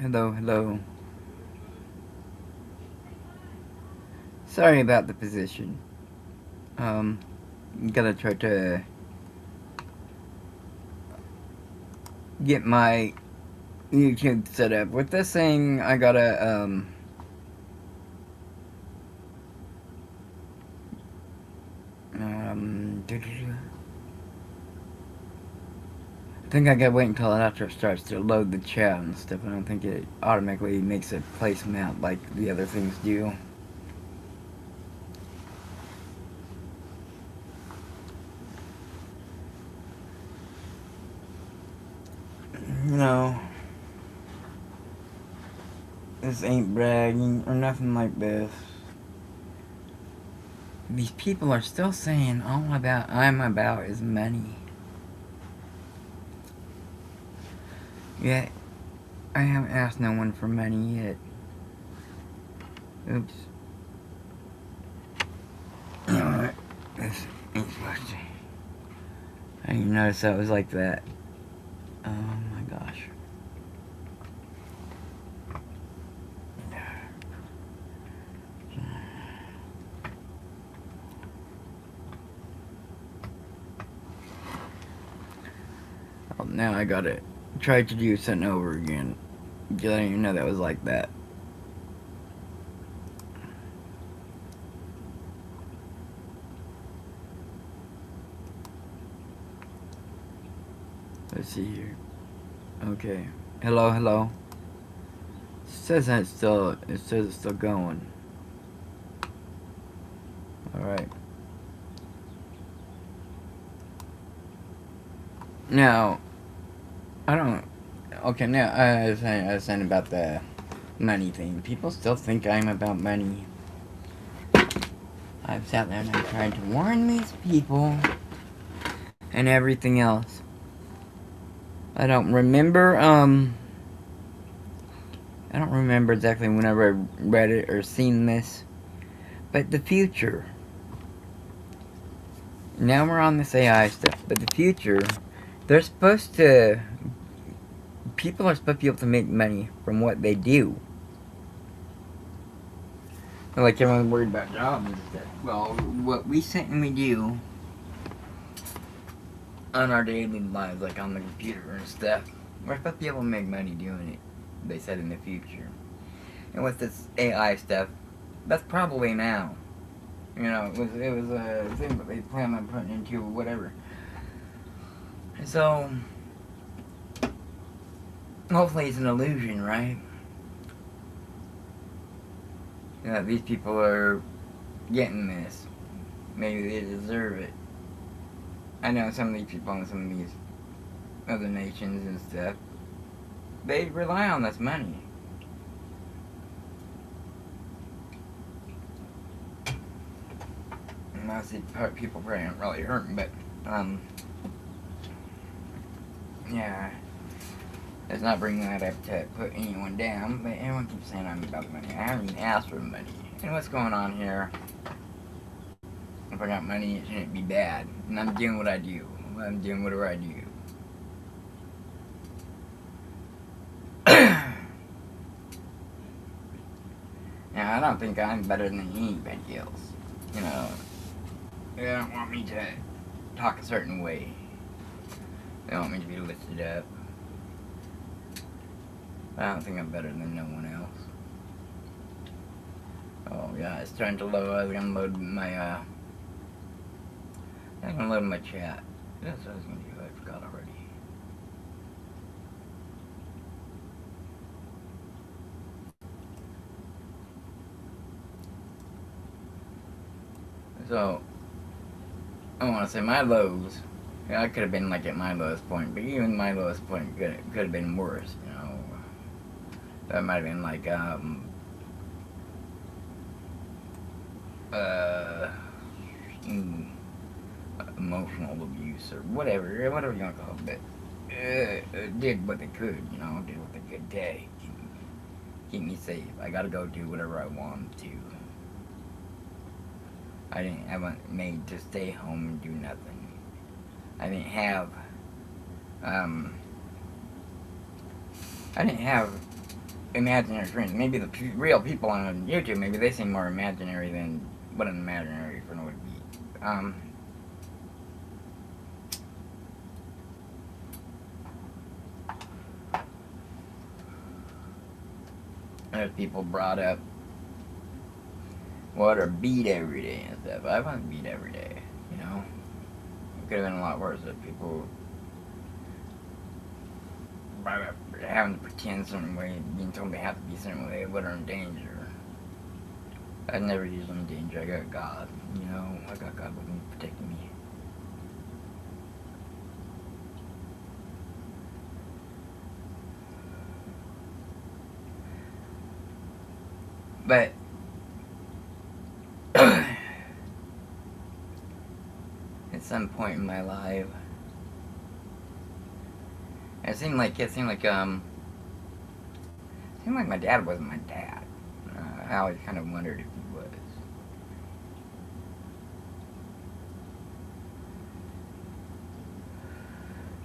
Hello, hello. Sorry about the position. Um, gotta try to get my YouTube set up. With this thing, I gotta, I think I gotta wait until after it starts to load the chat and stuff. I don't think it automatically makes a placemat like the other things do. No, this ain't bragging or nothing like this. These people are still saying all I'm about is money. Yet, I haven't asked no one for money yet. Oops. You know what? This ain't supposed to. I didn't notice that was like that. Oh my gosh. Oh, now I gotta try to do something over again. I didn't even know that was like that. Let's see here. Okay. Hello, hello. It says it's still going. Alright. Now, I don't. Okay, now I was saying about the money thing. People still think I'm about money. I've sat there and I've tried to warn these people and everything else. I don't remember exactly whenever I read it or seen this, but the future. Now we're on this AI stuff, but the future, they're supposed to. People are supposed to be able to make money from what they do. Like everyone's worried about jobs and stuff. Well, what we sit and we do on our daily lives, like on the computer and stuff, we're supposed to be able to make money doing it. They said in the future. And with this AI stuff, that's probably now. You know, it was a thing that they plan on putting into whatever. So, hopefully it's an illusion, right? You know, these people are getting this. Maybe they deserve it. I know some of these people in some of these other nations and stuff, they rely on this money. And I see people probably aren't really hurting, but, yeah. It's not bringing that up to put anyone down, but everyone keeps saying I'm about the money. I haven't even asked for money. And what's going on here? If I got money, it shouldn't be bad. And I'm doing what I do. I'm doing whatever I do. Now, I don't think I'm better than anybody else. You know, they don't want me to talk a certain way. They want me to be lifted up. I don't think I'm better than no one else. Oh yeah, it's starting to load. I was gonna load my I'm gonna load my chat. That's what I was gonna do. I forgot already. So I want to say my lows. Yeah, I could have been like at my lowest point, but even my lowest point could have been worse. You know, that might have been like emotional abuse or whatever you want to call it. But did what they could, you know, did what they could to keep me safe. I gotta go do whatever I want to. I wasn't made to stay home and do nothing. I didn't have imaginary friends. Maybe the real people on YouTube, maybe they seem more imaginary than what an imaginary friend would be. There's people brought up what are beat every day and stuff. I wasn't beat every day, you know. It could have been a lot worse if people brought up having to pretend a certain way, being told they have to be a certain way, what are in danger. I never usually in danger. I got God, you know. I got God with me, protecting me. But at some point in my life, it seemed like my dad wasn't my dad. I always kind of wondered if he was.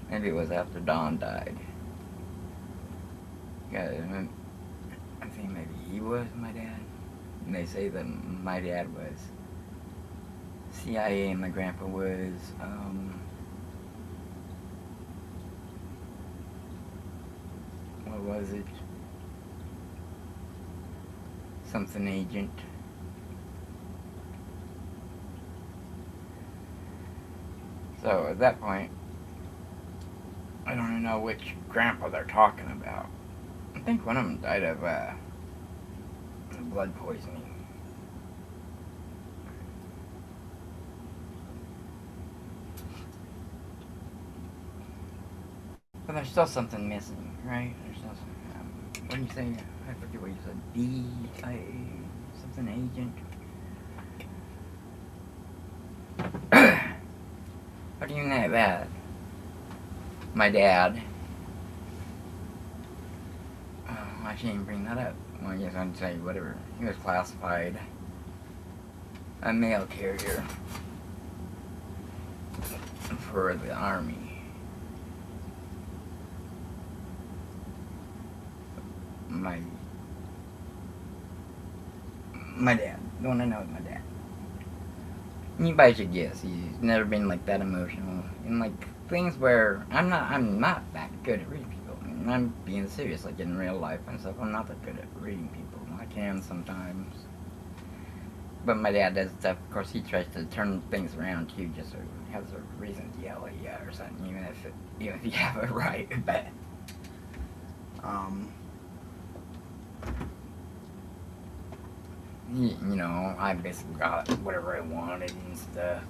Maybe it was after Don died. Yeah, I think maybe he was my dad. And they say that my dad was CIA and my grandpa was, what was it? Something agent. So at that point, I don't know which grandpa they're talking about. I think one of them died of blood poisoning. But there's still something missing, right? There's still something. What do you say? I forget what you said. BIA, something agent. What do you know that? My dad. I shouldn't even bring that up. Well, I guess I'd say whatever. He was classified a mail carrier for the Army. My dad. The one I know is my dad. Anybody should guess. He's never been like that emotional. And like things where I'm not that good at reading people. I mean, I'm being serious, like in real life and stuff. I'm not that good at reading people. I can sometimes. But my dad does stuff. Of course, he tries to turn things around too, just so he has a reason to yell at you or something, even if you have it right. But you know, I basically got whatever I wanted and stuff.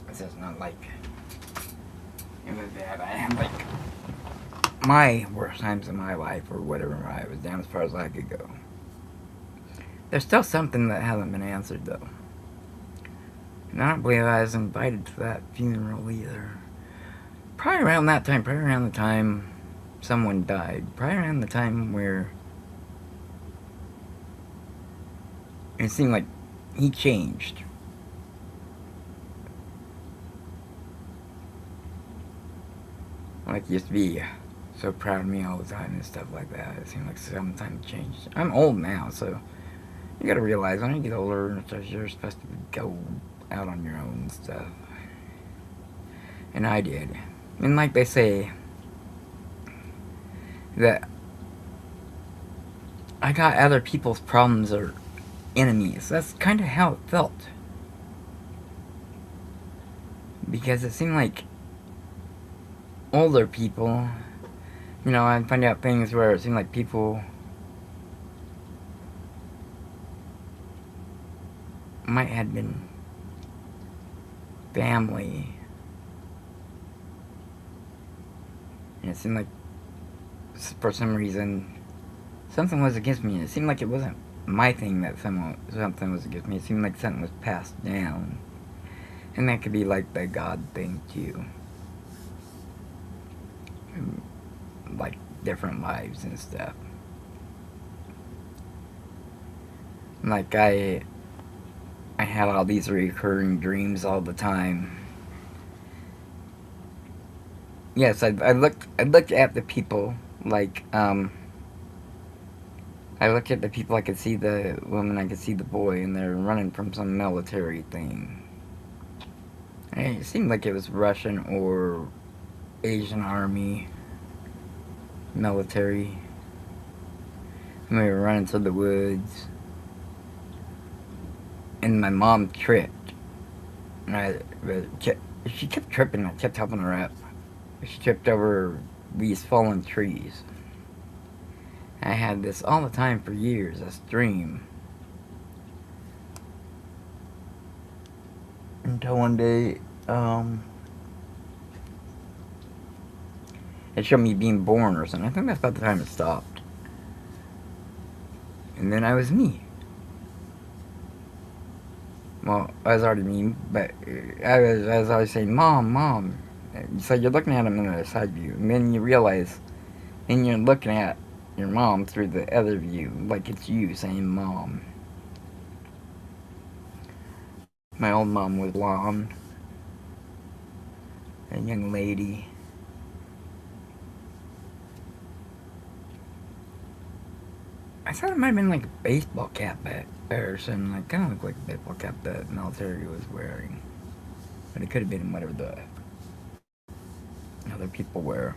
It's just not like it was bad. I had like my worst times in my life or whatever. I was down as far as I could go. There's still something that hasn't been answered though. And I don't believe I was invited to that funeral either. Probably around that time, probably around the time someone died. Probably around the time where it seemed like he changed. Like he used to be so proud of me all the time and stuff like that. It seemed like sometimes changed. I'm old now, so you gotta realize when you get older, you're supposed to go out on your own and stuff. And I did. And like they say, that I got other people's problems or enemies. That's kind of how it felt. Because it seemed like older people, you know, I'd find out things where it seemed like people might have been family, and it seemed like for some reason something was against me. It seemed like it wasn't my thing that something was against me. It seemed like something was passed down, and that could be like the God thing too, like different lives and stuff. Like I had all these recurring dreams all the time. Yes, I looked at the people like I looked at the people. I could see the woman, I could see the boy, and they're running from some military thing. And it seemed like it was Russian or Asian army military. And we were running through the woods, and my mom tripped, and she kept tripping. I kept helping her up. She tripped over these fallen trees. I had this all the time for years, this dream. Until one day, it showed me being born or something. I think that's about the time it stopped. And then I was me. Well, I was already me, but I was always saying, Mom, Mom. So you're looking at him in the side view, and then you realize, and you're looking at your mom through the other view, like it's you saying Mom. My old mom was blonde, a young lady. I thought it might have been like a baseball cap or something, like kind of looked like a baseball cap that the military was wearing. But it could have been whatever the other people wear.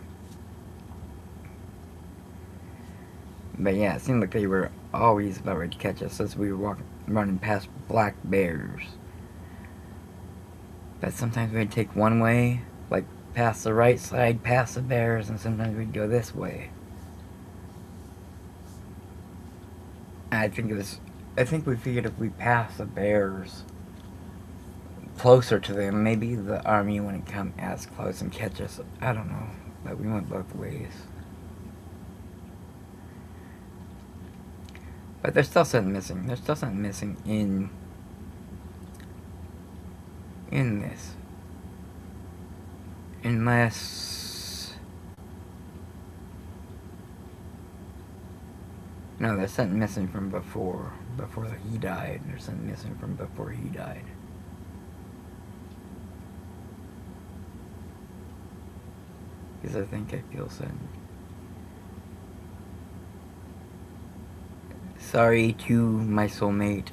But yeah, it seemed like they were always about ready to catch us as we were running past black bears. But sometimes we'd take one way, like past the right side, past the bears, and sometimes we'd go this way. I think we figured if we passed the bears closer to them, maybe the army wouldn't come as close and catch us. I don't know, but we went both ways. But there's still something missing. There's still something missing in this. Unless... No, there's something missing from before he died. There's something missing from before he died. Because I think I feel something. Sorry to my soulmate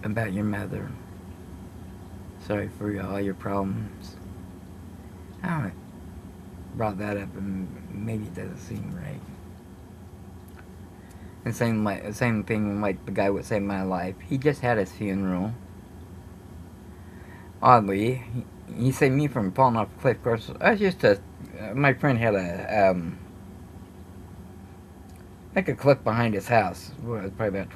about your mother. Sorry for all your problems. I don't know. Brought that up and maybe it doesn't seem right. And same thing like the guy would say in my life. He just had his funeral. Oddly, he saved me from falling off a cliff. Of course, I was just my friend had a like a cliff behind his house. Well, it was probably about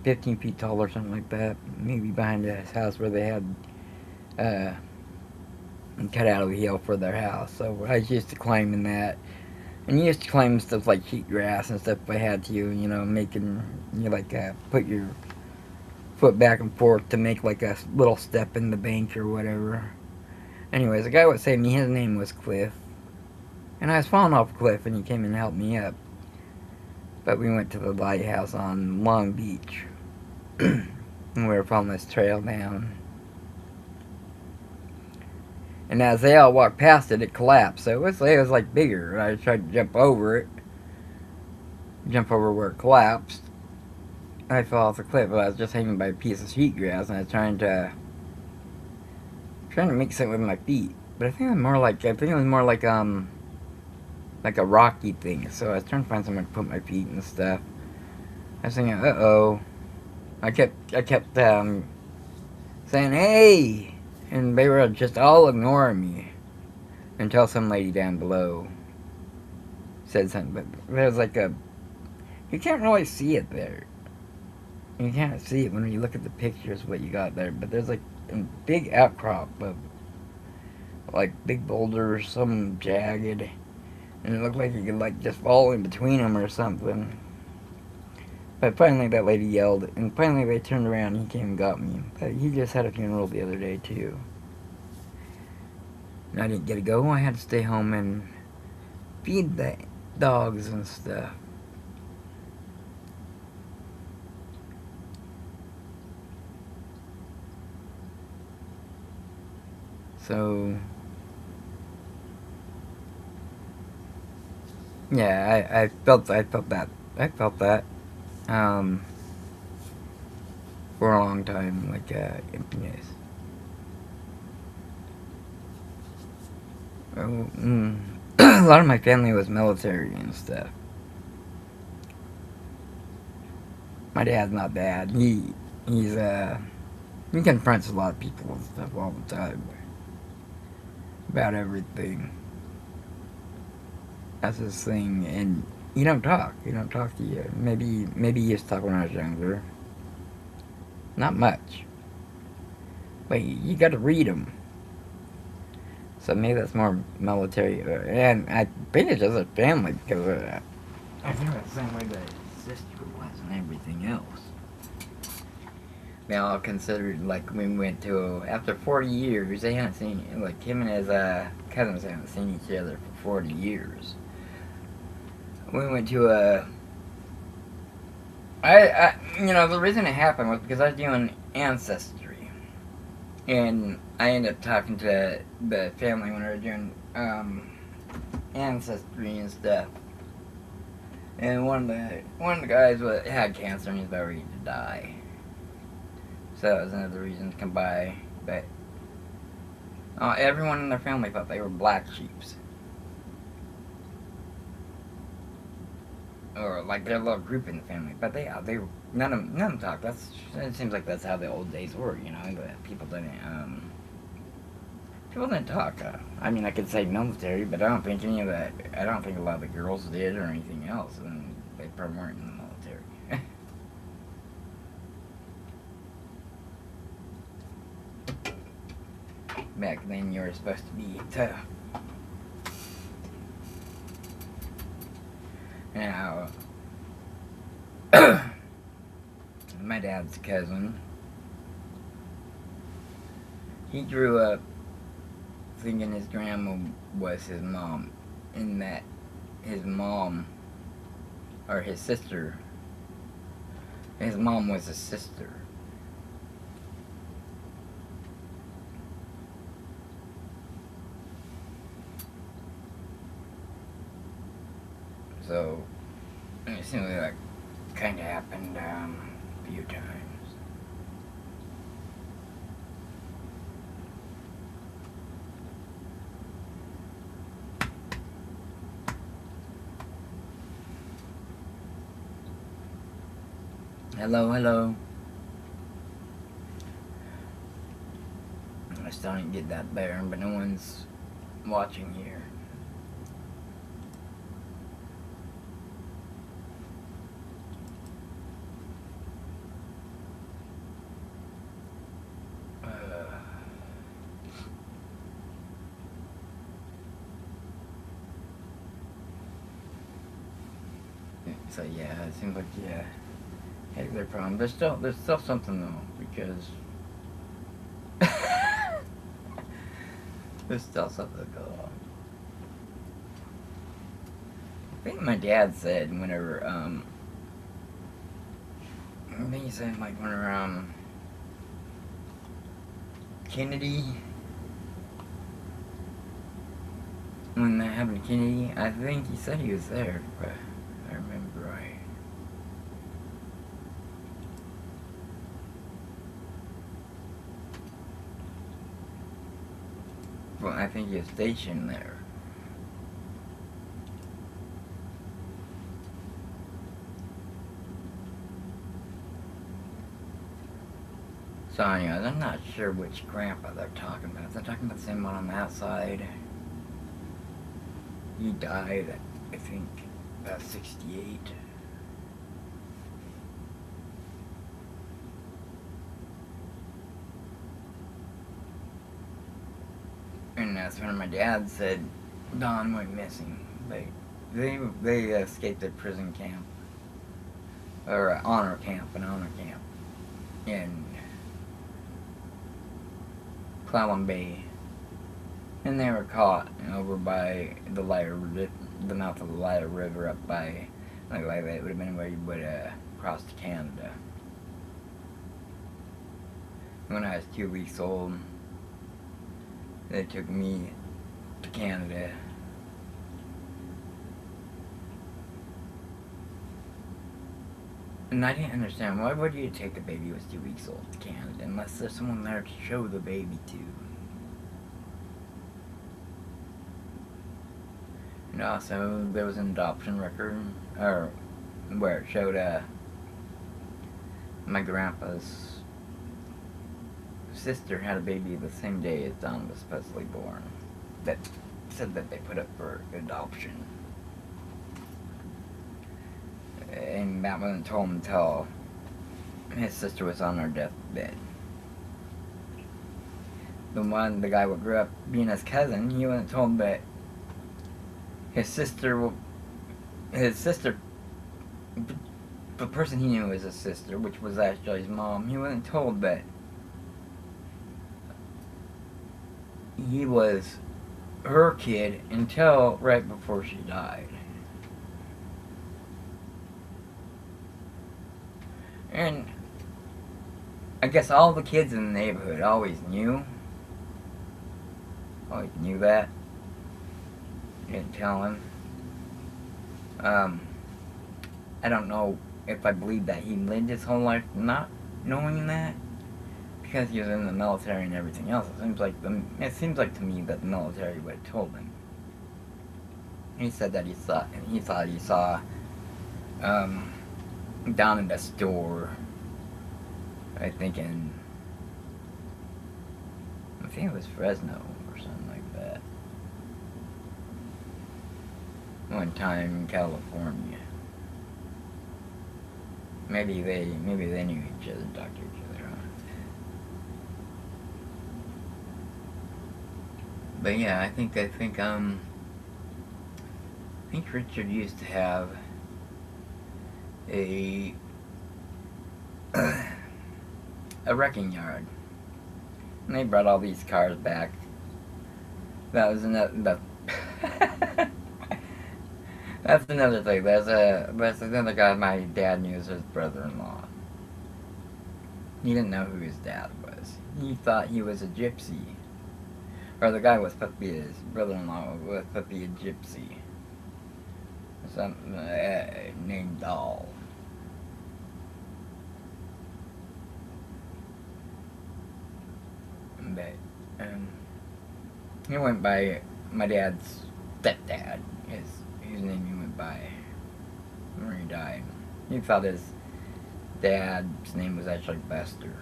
15 feet tall or something like that. Maybe behind his house where they had cut out of the hill for their house. So I used to climb in that. And you used to climb stuff like sheet grass and stuff if I had to, you know, making, you like, put your foot back and forth to make like a little step in the bank or whatever. Anyways, the guy would say me, his name was Cliff. And I was falling off a cliff and he came and helped me up. But we went to the lighthouse on Long Beach. And we were following this trail down. And as they all walked past it, it collapsed. So it was like bigger. I tried to jump over it. Jump over where it collapsed. I fell off the cliff, but I was just hanging by a piece of sheet grass, and I was trying to make something with my feet. But I think it was more like a rocky thing. So I was trying to find somewhere to put my feet and stuff. I was thinking, uh-oh. I kept saying, hey! And they were just all ignoring me. Until some lady down below said something. But there was like you can't really see it there. You can't see it when you look at the pictures what you got there. But there's like a big outcrop of like big boulders, some jagged. And it looked like you could like just fall in between them or something. But finally that lady yelled, and finally they turned around and he came and got me. But he just had a funeral the other day too. And I didn't get to go. I had to stay home and feed the dogs and stuff. So, yeah, I felt that, for a long time, like, yes. Oh, a lot of my family was military and stuff. My dad's not bad. He confronts a lot of people and stuff all the time about everything. That's his thing, and you don't talk. You don't talk to you. Maybe he used to talk when I was younger. Not much. But you got to read them. So maybe that's more military. And I think it's just a family because I think that's the same way that his sister was and everything else. They all considered, like, we went to, after 40 years, they hadn't seen, like, him and his cousins haven't seen each other for 40 years. We went to the reason it happened was because I was doing Ancestry. And I ended up talking to the family when I was doing Ancestry and stuff. And one of the guys had cancer and he's about ready to die. So that was another reason to come by. But everyone in their family thought they were black sheeps. Or like their little group in the family. But none of them talked. It seems like that's how the old days were, you know. But people didn't talk. I mean, I could say military, but I don't think any of that. I don't think a lot of the girls did or anything else, and they probably weren't in the military. Back then, you were supposed to be tough. Now, my dad's cousin, he grew up thinking his grandma was his mom, and that his mom, or his sister, his mom was his sister. So, it seems like that kind of happened a few times. Hello. I still didn't get that there, but no one's watching here. So yeah, it seems like hey, their problem. There's still something though, because there's still something going on. I think my dad said whenever I think he said like whenever Kennedy, when that happened to Kennedy, I think he said he was there, but I remember right. Well, I think he was stationed there. So anyways, I'm not sure which grandpa they're talking about. They're talking about the same one on that side. He died at, I think, about 68. And that's when my dad said Don went missing. They escaped a prison camp. Or an honor camp in Clam Bay. And they were caught over by the mouth of the Lyra River up by, like that would have been where you would cross to Canada. When I was 2 weeks old, They took me to Canada. And I didn't understand, why would you take a baby who was 2 weeks old to Canada unless there's someone there to show the baby to? And also, there was an adoption record, or where it showed my grandpa's sister had a baby the same day as Don was supposedly born. That said that they put up for adoption. And that wasn't told until his sister was on her deathbed. The guy who grew up being his cousin, he wasn't told that his sister, the person he knew as his sister, which was actually his mom, he wasn't told that he was her kid until right before she died. And I guess all the kids in the neighborhood always knew that. Didn't tell him. I don't know if I believe that he lived his whole life not knowing that, because he was in the military and everything else. It seems like to me that the military would have told him. He said that he thought he saw down in the store, I think it was Fresno or something like that. One time in California. Maybe they knew each other and talked to each other, huh? But yeah, I think Richard used to have a wrecking yard. And they brought all these cars back. That was another that's another thing. There's another guy my dad knew as his brother-in-law. He didn't know who his dad was. He thought he was a gypsy. Or the guy was supposed to be his brother-in-law was supposed to be a gypsy. Something named Doll. But he went by my dad's stepdad. His name he went by when he died. He thought his dad's name was actually Buster.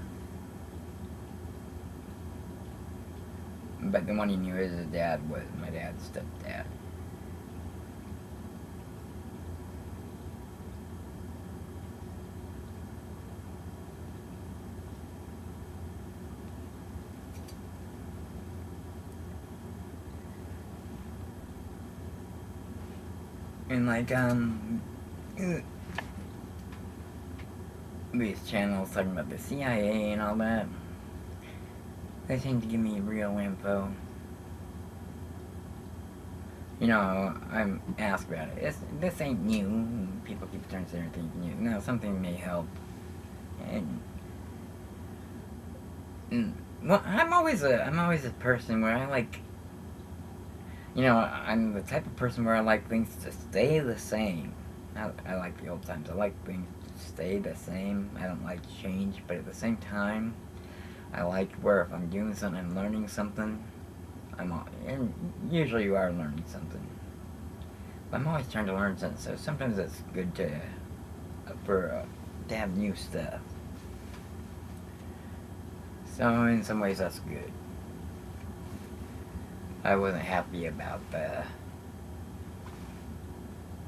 But the one he knew as his dad was my dad's stepdad. And these channels talking about the CIA and all that, they seem to give me real info. You know, I'm asked about it. This ain't new. People keep trying to say everything's new. No, something may help. And well, I'm always a person where I like. You know, I'm the type of person where I like things to stay the same. I like the old times. I like things to stay the same. I don't like change, but at the same time, I like where if I'm doing something and learning something, and usually you are learning something. But I'm always trying to learn something, so sometimes it's good to have new stuff. So in some ways that's good. I wasn't happy about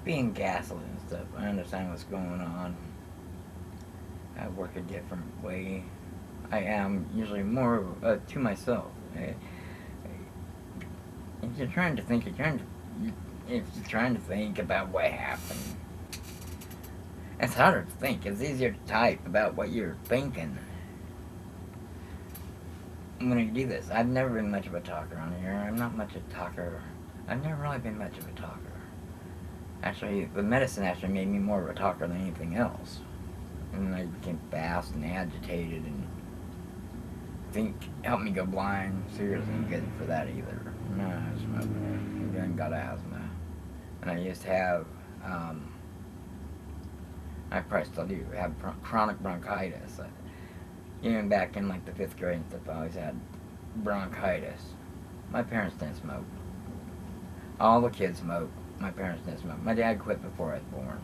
being gaslit and stuff. I understand what's going on. I work a different way. I am usually more to myself. If you're trying to think about what happened, it's harder to think. It's easier to type about what you're thinking. When you do this, I've never been much of a talker on here. I'm not much of a talker. I've never really been much of a talker. Actually, the medicine actually made me more of a talker than anything else. And I became fast and agitated and think helped me go blind. Seriously good for that either. No, I smoked. I got asthma. And I used to have, I probably still do, have chronic bronchitis. Even back in like the 5th grade and stuff, I always had bronchitis. My parents didn't smoke. All the kids smoked. My parents didn't smoke. My dad quit before I was born.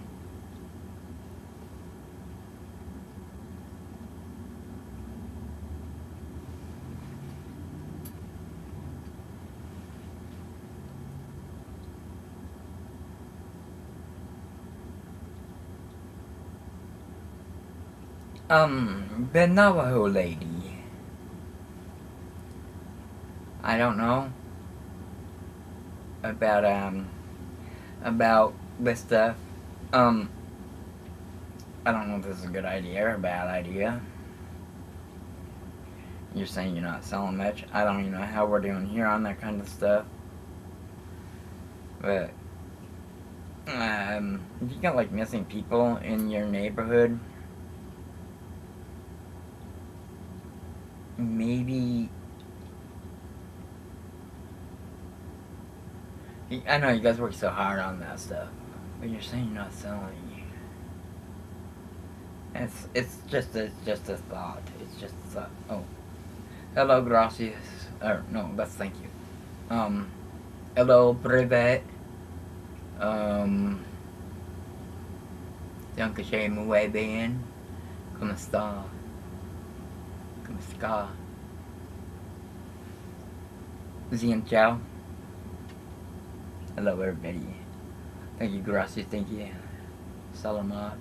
The Navajo lady. I don't know about this stuff. I don't know if this is a good idea or a bad idea. You're saying you're not selling much. I don't even know how we're doing here on that kind of stuff. But, if you got like missing people in your neighborhood, maybe, I know you guys work so hard on that stuff, but you're saying you're not selling. It's just a thought. It's just a thought. Oh, hello, gracias. Or no, that's thank you. Hello, privet. Dankeschön, muy bien. ¿Cómo está? ¿Cómo está? Xin chào. Hello, everybody. Thank you, gracias. Thank you. Salamat.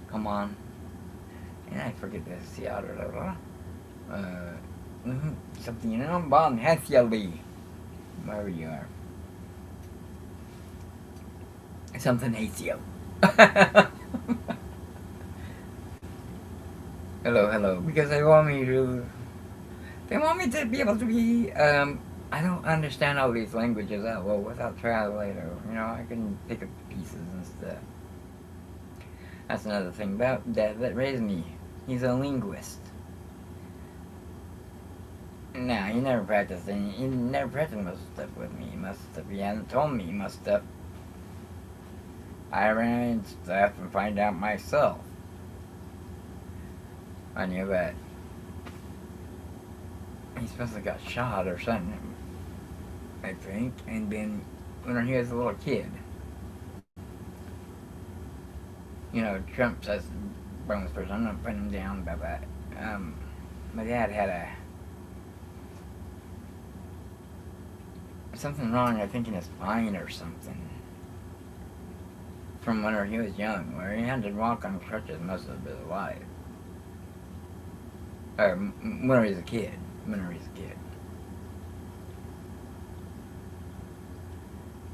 Come on. And I forget this. Something, you know, bon, healthy. Wherever you are. Something hates you. Hello. Because they want me to be able to be, I don't understand all these languages that well without translator. You know, I can pick up pieces and stuff. That's another thing about Dad that raised me. He's a linguist. Nah, he never practiced any. He never practiced most stuff with me. Most stuff he hadn't told me. Most stuff I ran stuff and find out myself. I knew that he supposed to got shot or something, I think, and then when he was a little kid. You know, Trump says bonus person. I'm not putting him down about that. My dad had something wrong, I think, in his spine or something. From when he was young, where he had to walk on crutches most of his life. Or when he was a kid.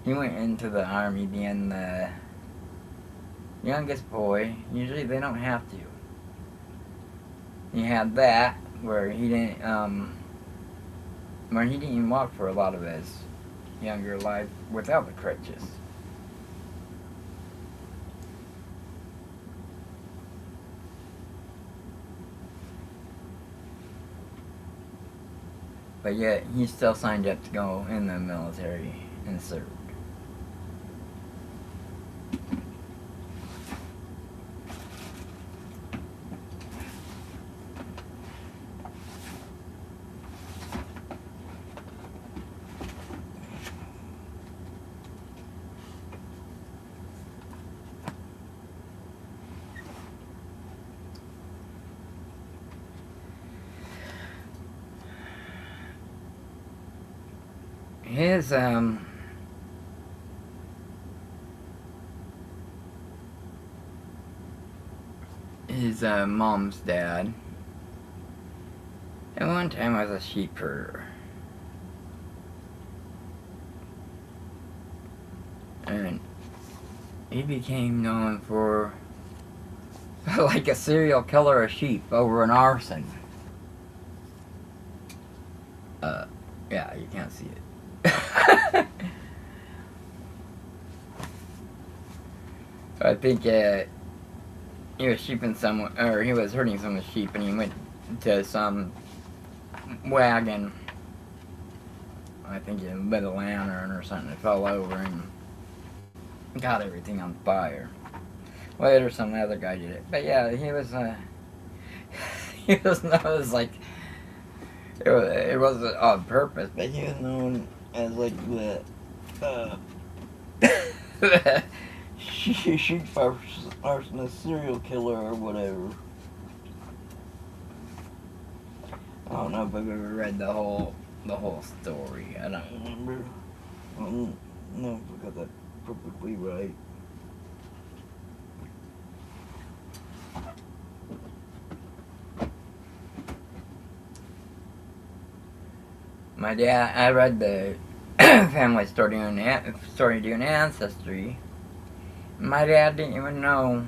He went into the army being the youngest boy. Usually they don't have to. He had that where he didn't even walk for a lot of his younger life without the crutches. But yet he still signed up to go in the military and served. His mom's dad at one time was a sheep herder, and he became known for like a serial killer of sheep over an arson. Yeah, you can't see it. I think he was sheeping someone, or he was herding someone's sheep, and he went to some wagon. I think it lit a lantern or something. It fell over and got everything on fire. Later, some other guy did it. But yeah, he was he was known as like it wasn't on purpose, but he was known as like the sheep arsonist serial killer or whatever. I don't know if I've ever read the whole story. I don't remember. I don't know if I got that perfectly right. My dad, I read the family story doing Ancestry. My dad didn't even know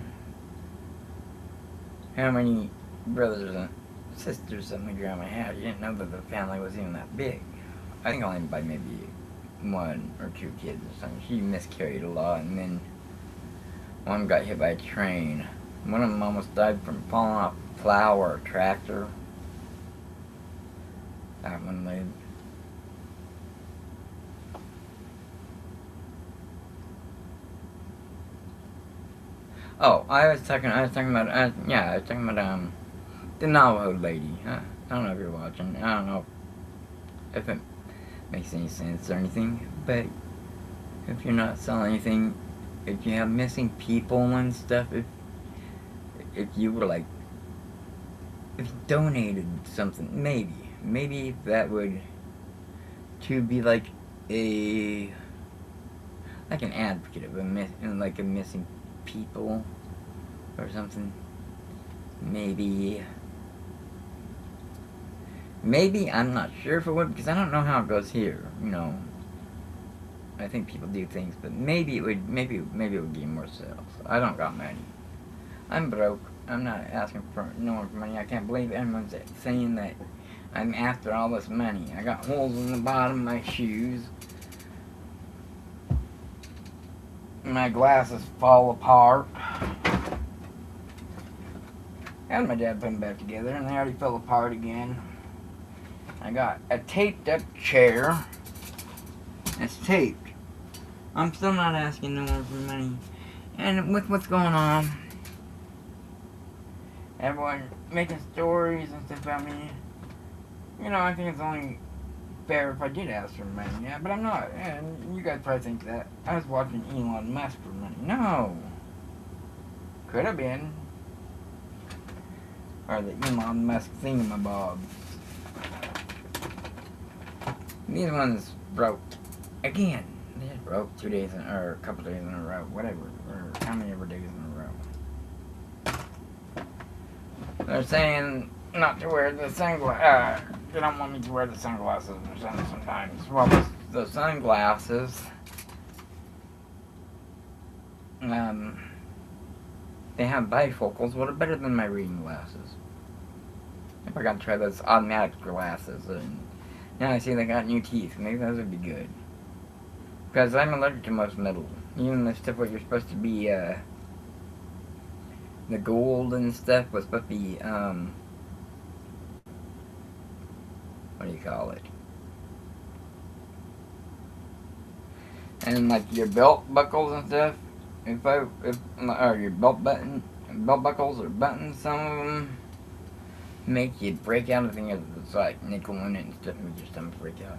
how many brothers and sisters that my grandma had. He didn't know that the family was even that big. I think only by maybe 1 or 2 kids or something. She miscarried a lot, and then one got hit by a train. One of them almost died from falling off a plow or a tractor. That one lived. Oh, I was talking about the Navajo lady. I don't know if you're watching. I don't know if it makes any sense or anything, but if you're not selling anything, if you have missing people and stuff, if you were like, if you donated something, maybe that would to be like an advocate of a missing people or something. Maybe I'm not sure if it would, because I don't know how it goes here. You know, I think people do things, but maybe it would give more sales. I don't got money. I'm broke. I'm not asking for no more money. I can't believe anyone's saying that I'm after all this money. I got holes in the bottom of my shoes. My glasses fall apart. And my dad put them back together, and they already fell apart again. I got a taped up chair. It's taped. I'm still not asking no more for money. And with what's going on, everyone making stories and stuff about me, you know, I think it's only fair if I did ask for money. Yeah, but I'm not. And you guys probably think that I was watching Elon Musk for money. No. Could have been. Or the Elon Musk thingamabobs. These ones broke again. They just broke 2 days or a couple days in a row, whatever, or how many ever days in a row. They're saying not to wear the sunglasses. They don't want me to wear the sunglasses or something sometimes. Well, the sunglasses, they have bifocals. What are better than my reading glasses? If I got to try those automatic glasses, and now I see they got new teeth. Maybe those would be good. Because I'm allergic to most metal. Even the stuff where you're supposed to be, the gold and stuff was supposed to be, what do you call it? And like your belt buckles and stuff, or your belt buckles or buttons, some of them make you break out. I think it's like nickel in it and stuff, make your stomach break out.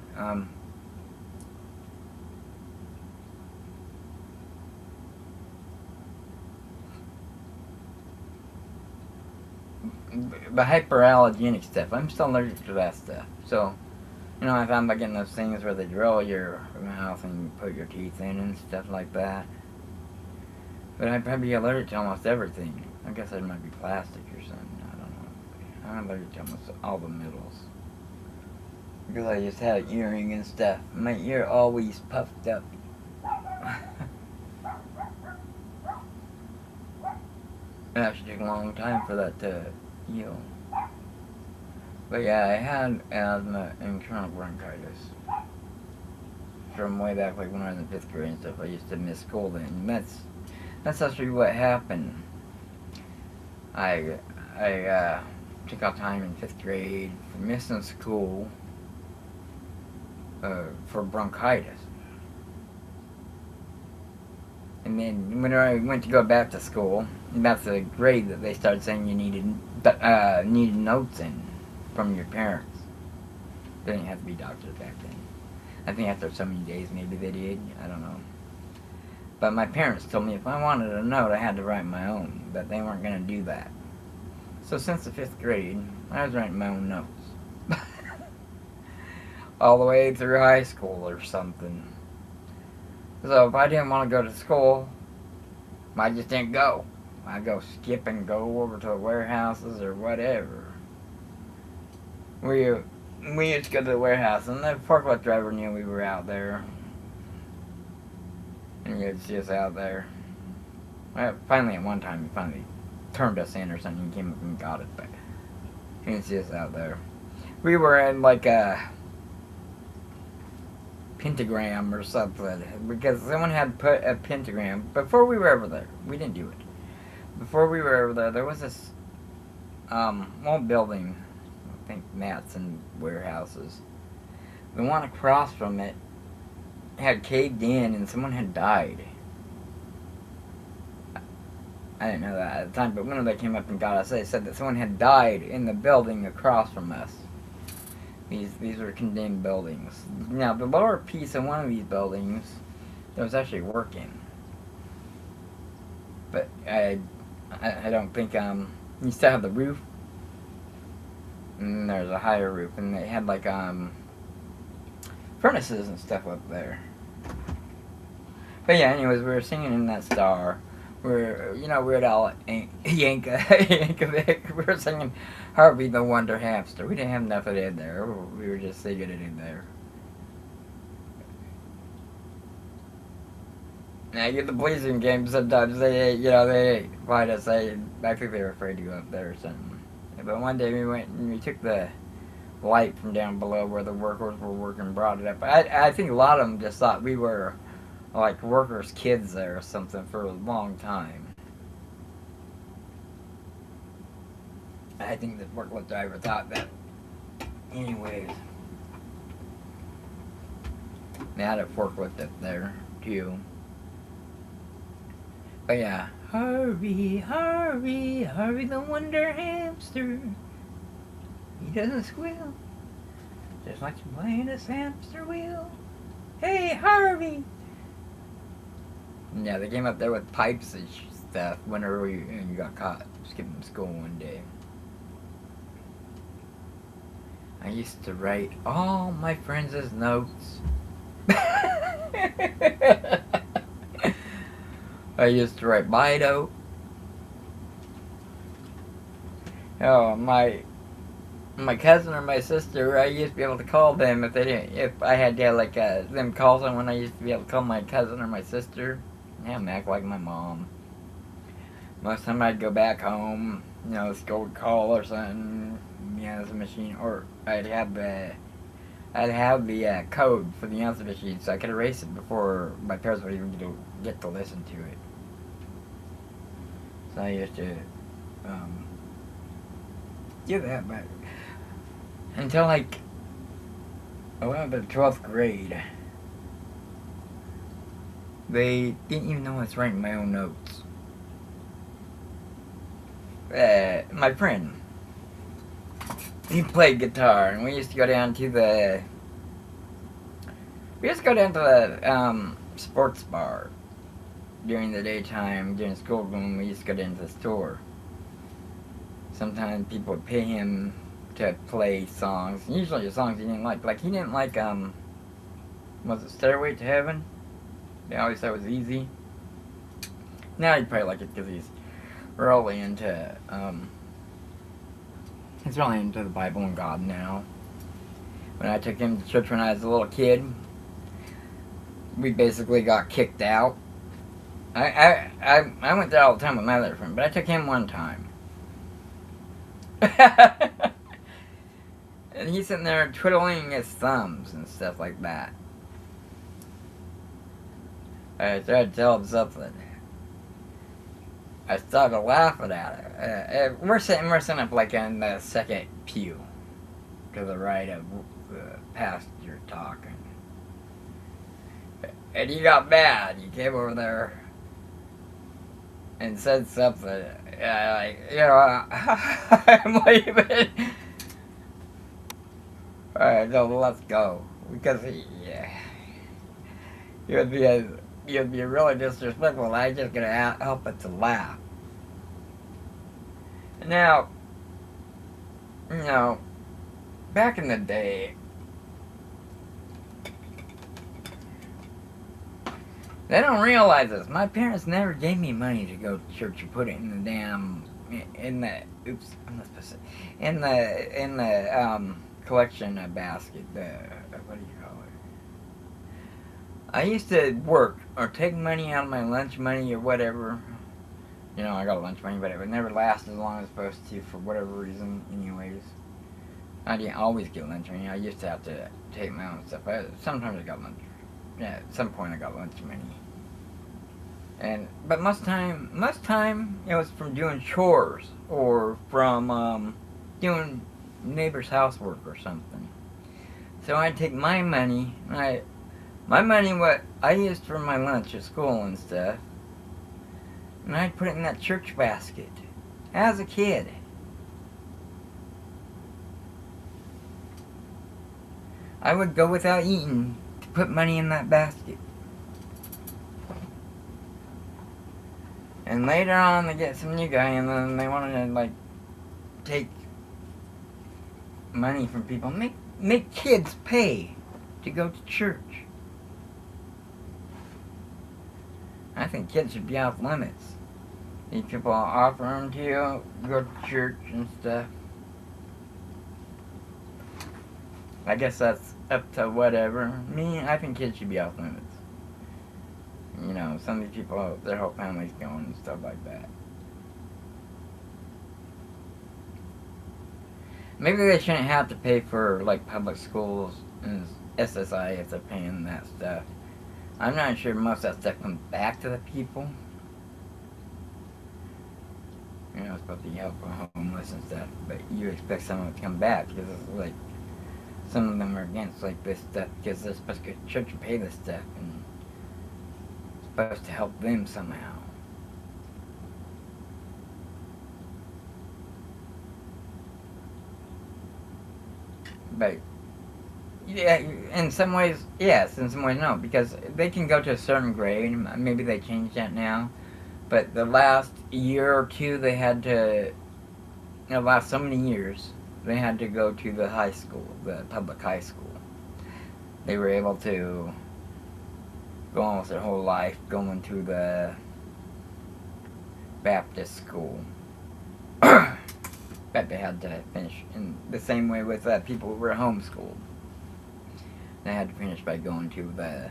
The hyperallergenic stuff, I'm still allergic to that stuff. So, you know, I found by getting those things where they drill your mouth and you put your teeth in and stuff like that. But I'd probably be allergic to almost everything. I guess it might be plastic or something. I don't know. I'm allergic to almost all the metals. Because I just had an earring and stuff. My ear always puffed up. It actually took a long time for that to heal. But yeah, I had asthma and chronic bronchitis. From way back, like when I was in 5th grade and stuff, I used to miss school then. And that's actually what happened. I took out time in 5th grade for missing school for bronchitis. And then when I went to go back to school, that's the grade that they started saying you needed notes in from your parents. They didn't have to be doctors back then. I think after so many days maybe they did. I don't know. But my parents told me if I wanted a note I had to write my own, but they weren't going to do that. So since the 5th grade, I was writing my own notes. All the way through high school or something. So if I didn't want to go to school, I just didn't go. I'd go skip and go over to the warehouses or whatever. We used to go to the warehouse, and the forklift driver knew we were out there. And you'd see us out there. Well, finally, at one time, he finally turned us in or something and came up and got it, but he didn't see us out there. We were in like a pentagram or something, because someone had put a pentagram before we were ever there. We didn't do it. Before we were ever there was this old building, I think mats and warehouses. The one across from it had caved in and someone had died. I didn't know that at the time, but when they came up and got us, they said that someone had died in the building across from us. These were condemned buildings. Now, the lower piece of one of these buildings, that was actually working. But I don't think, you still have the roof. And there's a higher roof, and they had like, furnaces and stuff up there. But yeah, anyways, we were singing in that star. We're, Weird Al Yankovic. We were singing Harvey the Wonder Hamster. We didn't have enough of it in there. We were just singing it in there. Now, you get the police in games sometimes. They find us. I think they were afraid to go up there or something. But one day we went and we took the light from down below where the workers were working and brought it up. I think a lot of them just thought we were like workers' kids there or something for a long time. I think the forklift driver thought that. Anyways. They had a forklift up there, too. But yeah. Harvey, Harvey, Harvey the Wonder Hamster. He doesn't squeal. Just like you're playing this hamster wheel. Hey, Harvey! Yeah, they came up there with pipes and stuff whenever you got caught skipping school one day. I used to write all my friends' notes. I used to write Bido. Oh, my cousin or my sister, I used to be able to call them if I had to have like them call someone. I used to be able to call my cousin or my sister. Yeah, act like my mom. Most of the time I'd go back home, school call or something. The machine, or I'd have the code for the answer machine, so I could erase it before my parents would even get to listen to it. So I used to do that, but until like 11th or 12th grade, they didn't even know I was writing my own notes. My friend, he played guitar, and we used to go down to the sports bar during the daytime, during school when we used to go down to the store. Sometimes people would pay him to play songs, usually the songs he didn't like. Like, he didn't like, was it Stairway to Heaven? They always thought it was easy. Now he'd probably like it because he's really into, he's really into the Bible and God now. When I took him to church when I was a little kid, we basically got kicked out. I went there all the time with my other friend, but I took him one time. And he's sitting there twiddling his thumbs and stuff like that. I tried to tell him something. I started laughing at it. We're sitting up like in the second pew to the right of the pastor talking. And he got mad. He came over there and said something. Like, you know, I'm leaving. Alright, no, let's go. Because he would be really disrespectful, and I just gonna help it to laugh. Now, you know, back in the day, they don't realize this. My parents never gave me money to go to church and put it in the damn, oops, I'm not supposed to, in the collection basket, what do you call it? I used to work or take money out of my lunch money or whatever. You know, I got lunch money, but it would never last as long as it's supposed to for whatever reason, anyways. I didn't always get lunch money. I used to have to take my own stuff. Sometimes I got lunch. Yeah, at some point I got lunch money. But most time it was from doing chores or from doing neighbor's housework or something. So I'd take my money, what I used for my lunch at school and stuff, and I'd put it in that church basket as a kid. I would go without eating to put money in that basket. And later on, they get some new guy, and then they wanted to, like, take money from people. Make kids pay to go to church. I think kids should be off limits. These people offer them to you, go to church and stuff. I guess that's up to whatever. Me, I think kids should be off limits. You know, some of these people, their whole family's going and stuff like that. Maybe they shouldn't have to pay for, like, public schools and SSI if they're paying that stuff. I'm not sure most of that stuff comes back to the people. You know, it's supposed to help the homeless and stuff, but you expect some of it to come back because it's like, some of them are against, like, this stuff because they're supposed to go to church and pay this stuff, and it's supposed to help them somehow. But, yeah, in some ways, yes, in some ways, no, because they can go to a certain grade, maybe they changed that now, but the last year or two, they had to, the last so many years, they had to go to the high school, the public high school. They were able to go on with their whole life going to the Baptist school. But they had to finish in the same way with people who were homeschooled. They had to finish by going to the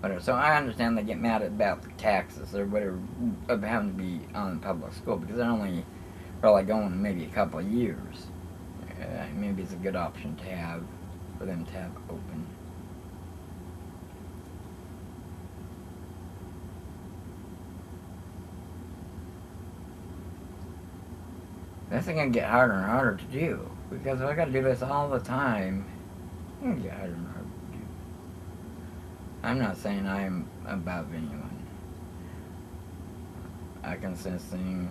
whatever. So I understand they get mad about the taxes or whatever of having to be on public school because they're only really going maybe a couple of years. Maybe it's a good option to have for them to have open. This is going to get harder and harder to do because I got to do this all the time. It's going to get harder and harder to do. I'm not saying I'm above anyone. I can sense things.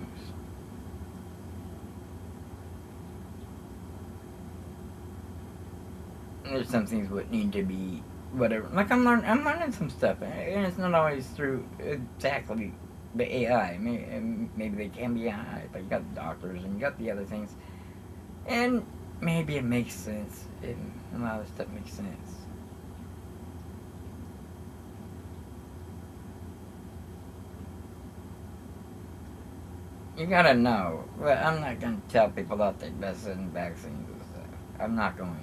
There's some things that need to be whatever. Like I'm learning some stuff, and it's not always through exactly the AI. Maybe they can be AI, but you got the doctors and you got the other things, and maybe it makes sense. A lot of stuff makes sense. You gotta know. But I'm not gonna tell people that they best in vaccines and stuff. I'm not going to.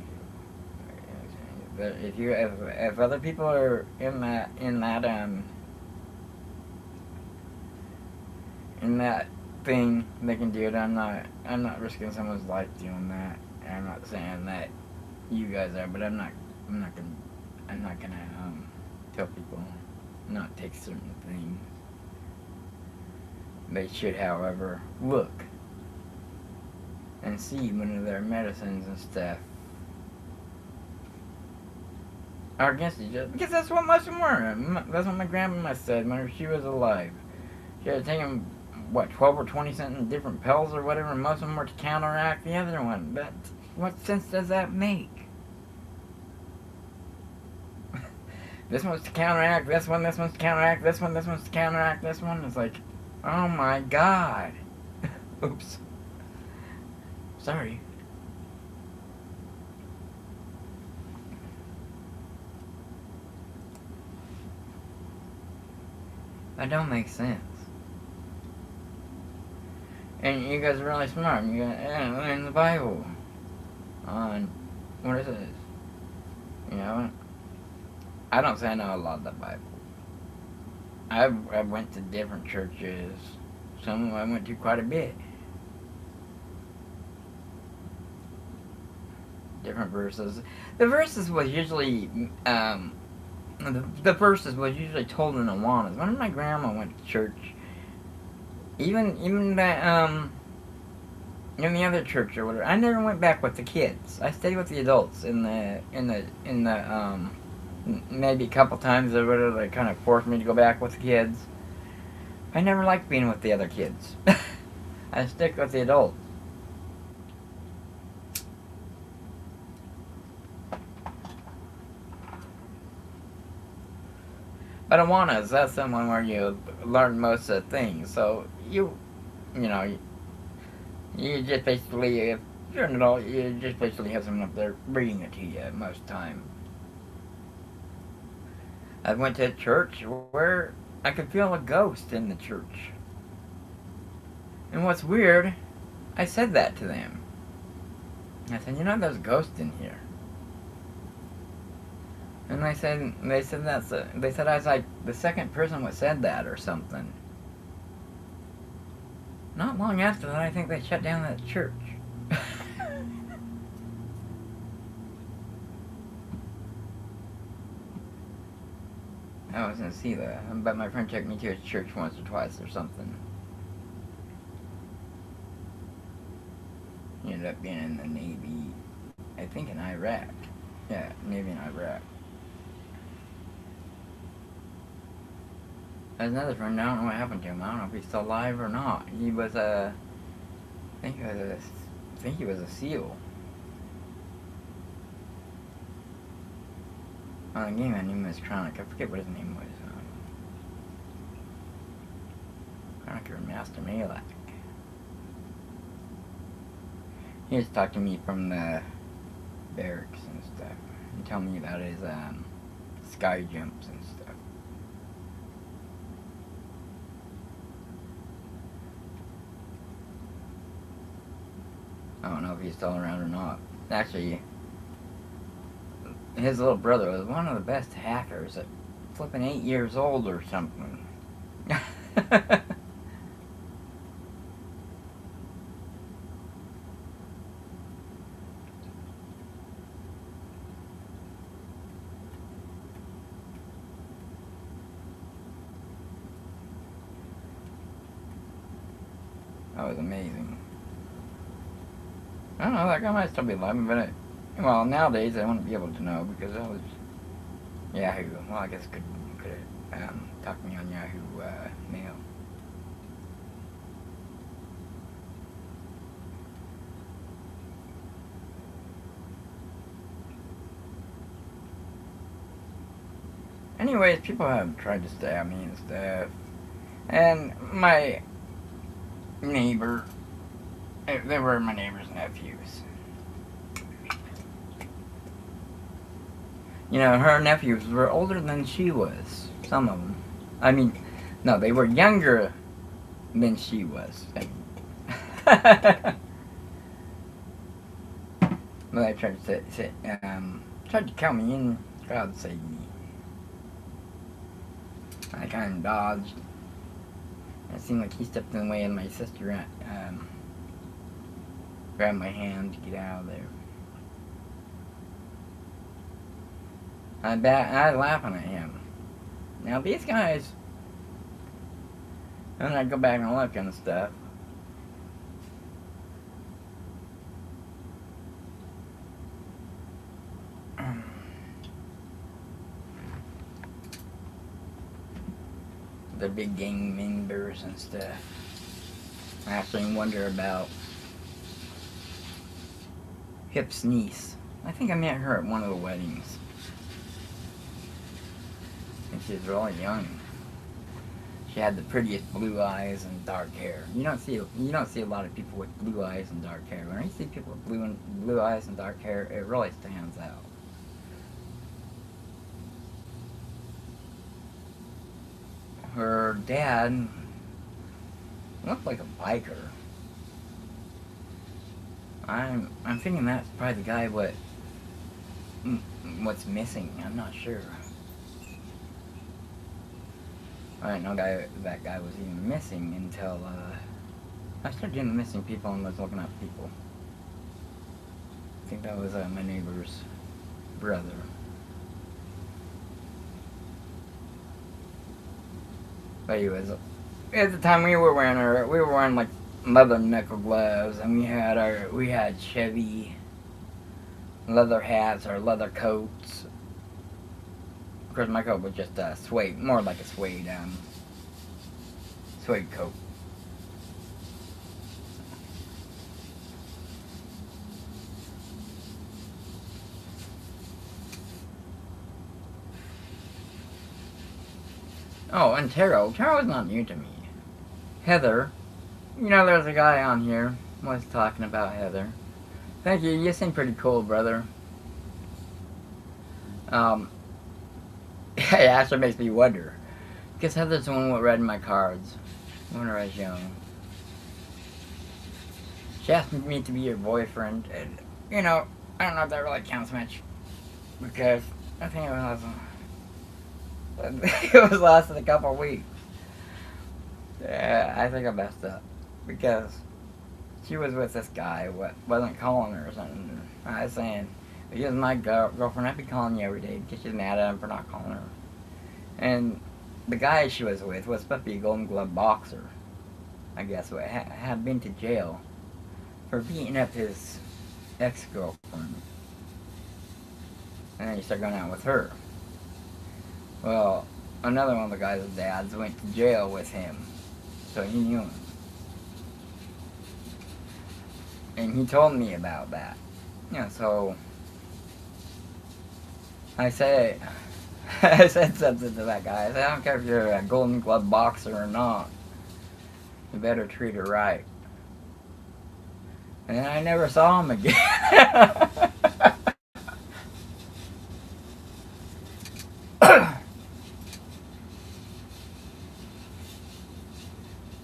But if other people are in that thing, they can do it. I'm not risking someone's life doing that. And I'm not saying that you guys are, but I'm not gonna tell people not take certain things. They should, however, look and see one of their medicines and stuff are against each other. Because that's what most of them were. That's what my grandma said when she was alive. She had taken, what, 12 or 20 something different pills or whatever, and most of them were to counteract the other one. But what sense does that make? This one's to counteract this one, this one's to counteract this one, this one's to counteract this one. It's like, oh my god. Oops. Sorry. That don't make sense. And you guys are really smart. You got in the Bible on what is it? You know, I don't say I know a lot of the Bible. I went to different churches. Some I went to quite a bit. Different verses. The verses was usually the verses was usually told in Awanas. When my grandma went to church, even that in the other church or whatever, I never went back with the kids. I stayed with the adults in the maybe a couple times or whatever. They kind of forced me to go back with the kids. I never liked being with the other kids. I stick with the adults. But Awanas, that's someone where you learn most of the things. So you know, you just basically, if you're an adult, you just basically have someone up there reading it to you most of the time. I went to a church where I could feel a ghost in the church. And what's weird, I said that to them. I said, you know, there's a ghost in here. And they said they said I was like the second person that said that or something. Not long after that, I think they shut down that church. I was gonna see that, but my friend took me to his church once or twice or something. He ended up being in the Navy, I think in Iraq. Yeah, Navy in Iraq. There's another friend, I don't know what happened to him. I don't know if he's still alive or not. He was I think he was a SEAL. On the game, I knew him as Chronic. I forget what his name was. Chronic or Master Malak. He just talked to me from the barracks and stuff. And tell me about his sky jumps and stuff. I don't know if he's still around or not. Actually, his little brother was one of the best hackers at flipping 8 years old or something. That was amazing. I don't know, that guy might still be alive, but well, nowadays I wouldn't be able to know because I was Yahoo. Well, I guess could talk to me on Yahoo Mail. Anyways, people have tried to stab me and stuff, and my neighbor. They were my neighbor's nephews. You know, her nephews were older than she was. Some of them. I mean, no, they were younger than she was. But they tried to kill me, and God saved me. I kind of dodged. It seemed like he stepped in the way, and my sister grabbed my hand to get out of there. I was laughing at him. Now these guys, And then I go back and look and stuff. The big gang members and stuff. I actually wonder about Hip's niece. I think I met her at one of the weddings. And she's really young. She had the prettiest blue eyes and dark hair. You don't see a lot of people with blue eyes and dark hair. When you see people with blue eyes and dark hair, it really stands out. Her dad looked like a biker. I'm thinking that's probably the guy what's missing. I'm not sure. I didn't know that guy was even missing until I started getting missing people and was looking up people. I think that was my neighbor's brother. But he was, at the time we were wearing like leather knuckle gloves, and we had Chevy leather hats or leather coats. Of course, my coat was just suede, more like a suede coat. Oh, and Taro's not new to me. Heather, you know, there's a guy on here was talking about Heather. Thank you. You seem pretty cool, brother. It actually makes me wonder, because Heather's the one who read my cards when I was young. She asked me to be her boyfriend, and you know, I don't know if that really counts much, because I think it was lasted a couple of weeks. Yeah, I think I messed up, because she was with this guy, wasn't calling her or something. I was saying, if you was my girlfriend, I'd be calling you every day, because she's mad at him for not calling her. And the guy she was with was supposed to be a Golden Glove boxer, I guess, who had been to jail for beating up his ex-girlfriend. And then he started going out with her. Well, another one of the guy's dads went to jail with him, so he knew him. And he told me about that. Yeah, so I said something to that guy. I said, I don't care if you're a Golden Glove boxer or not. You better treat her right. And then I never saw him again.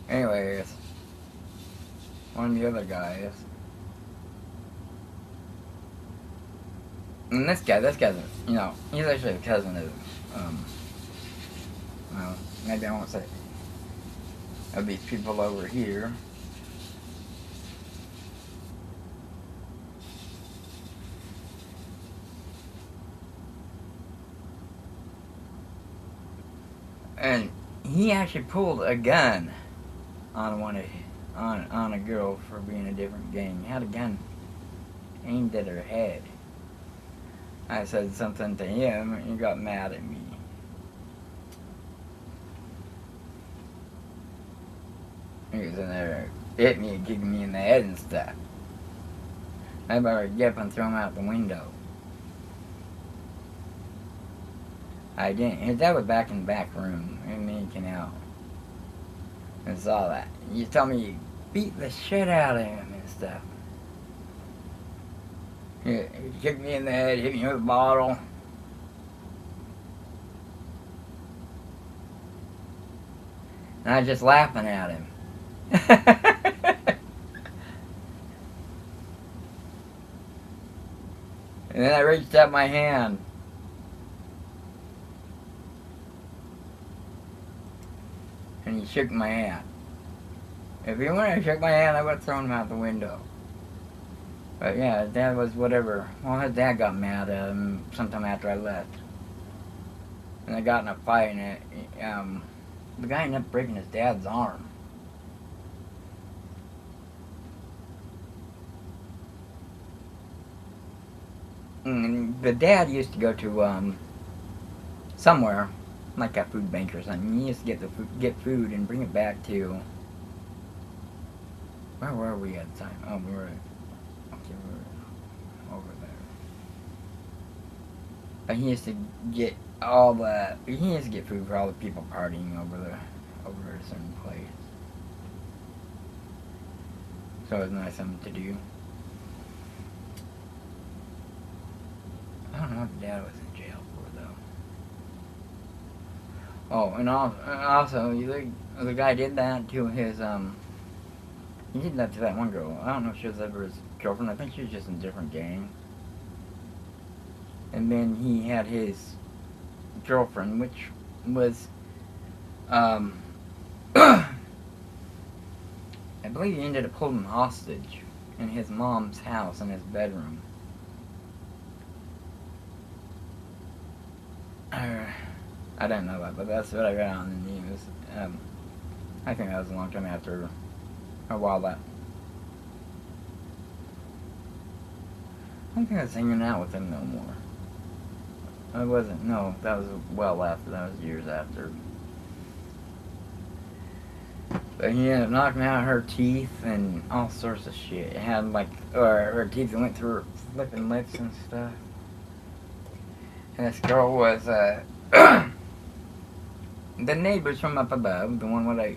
Anyways, one of the other guys. And this guy's, you know, he's actually a cousin of, well, maybe I won't say, of these people over here. And he actually pulled a gun on a girl for being a different gang. He had a gun aimed at her head. I said something to him, and he got mad at me. He was in there, hit me and kicked me in the head and stuff. I better get up and throw him out the window. I didn't. His dad was back in the back room, and then he came out and saw that. You tell me you beat the shit out of him and stuff. He kicked me in the head, hit me with a bottle. And I was just laughing at him. And then I reached out my hand. And he shook my hand. If he wouldn't have shook my hand, I would have thrown him out the window. But yeah, his dad was whatever. Well, his dad got mad at him sometime after I left. And they got in a fight, and the guy ended up breaking his dad's arm. And the dad used to go to somewhere like a food bank or something. He used to get food and bring it back to, where were we at the time? Oh, we were over there. But he used to get food for all the people partying over a certain place. So it was nice of him to do. I don't know what the dad was in jail for, though. Oh, and also the guy did that to his, he did that to that one girl. I don't know if she was ever his girlfriend. I think she was just in a different gang. And then he had his girlfriend, which was, I believe he ended up holding hostage in his mom's house in his bedroom. I don't know that, but that's what I read on the news. I think that was a long time after, a while back. I don't think I was hanging out with him no more. I wasn't, no, that was well after, that was years after. But he ended up knocking out her teeth and all sorts of shit. It had like, or her teeth went through her flipping lips and stuff. And this girl was, the neighbors from up above, the one where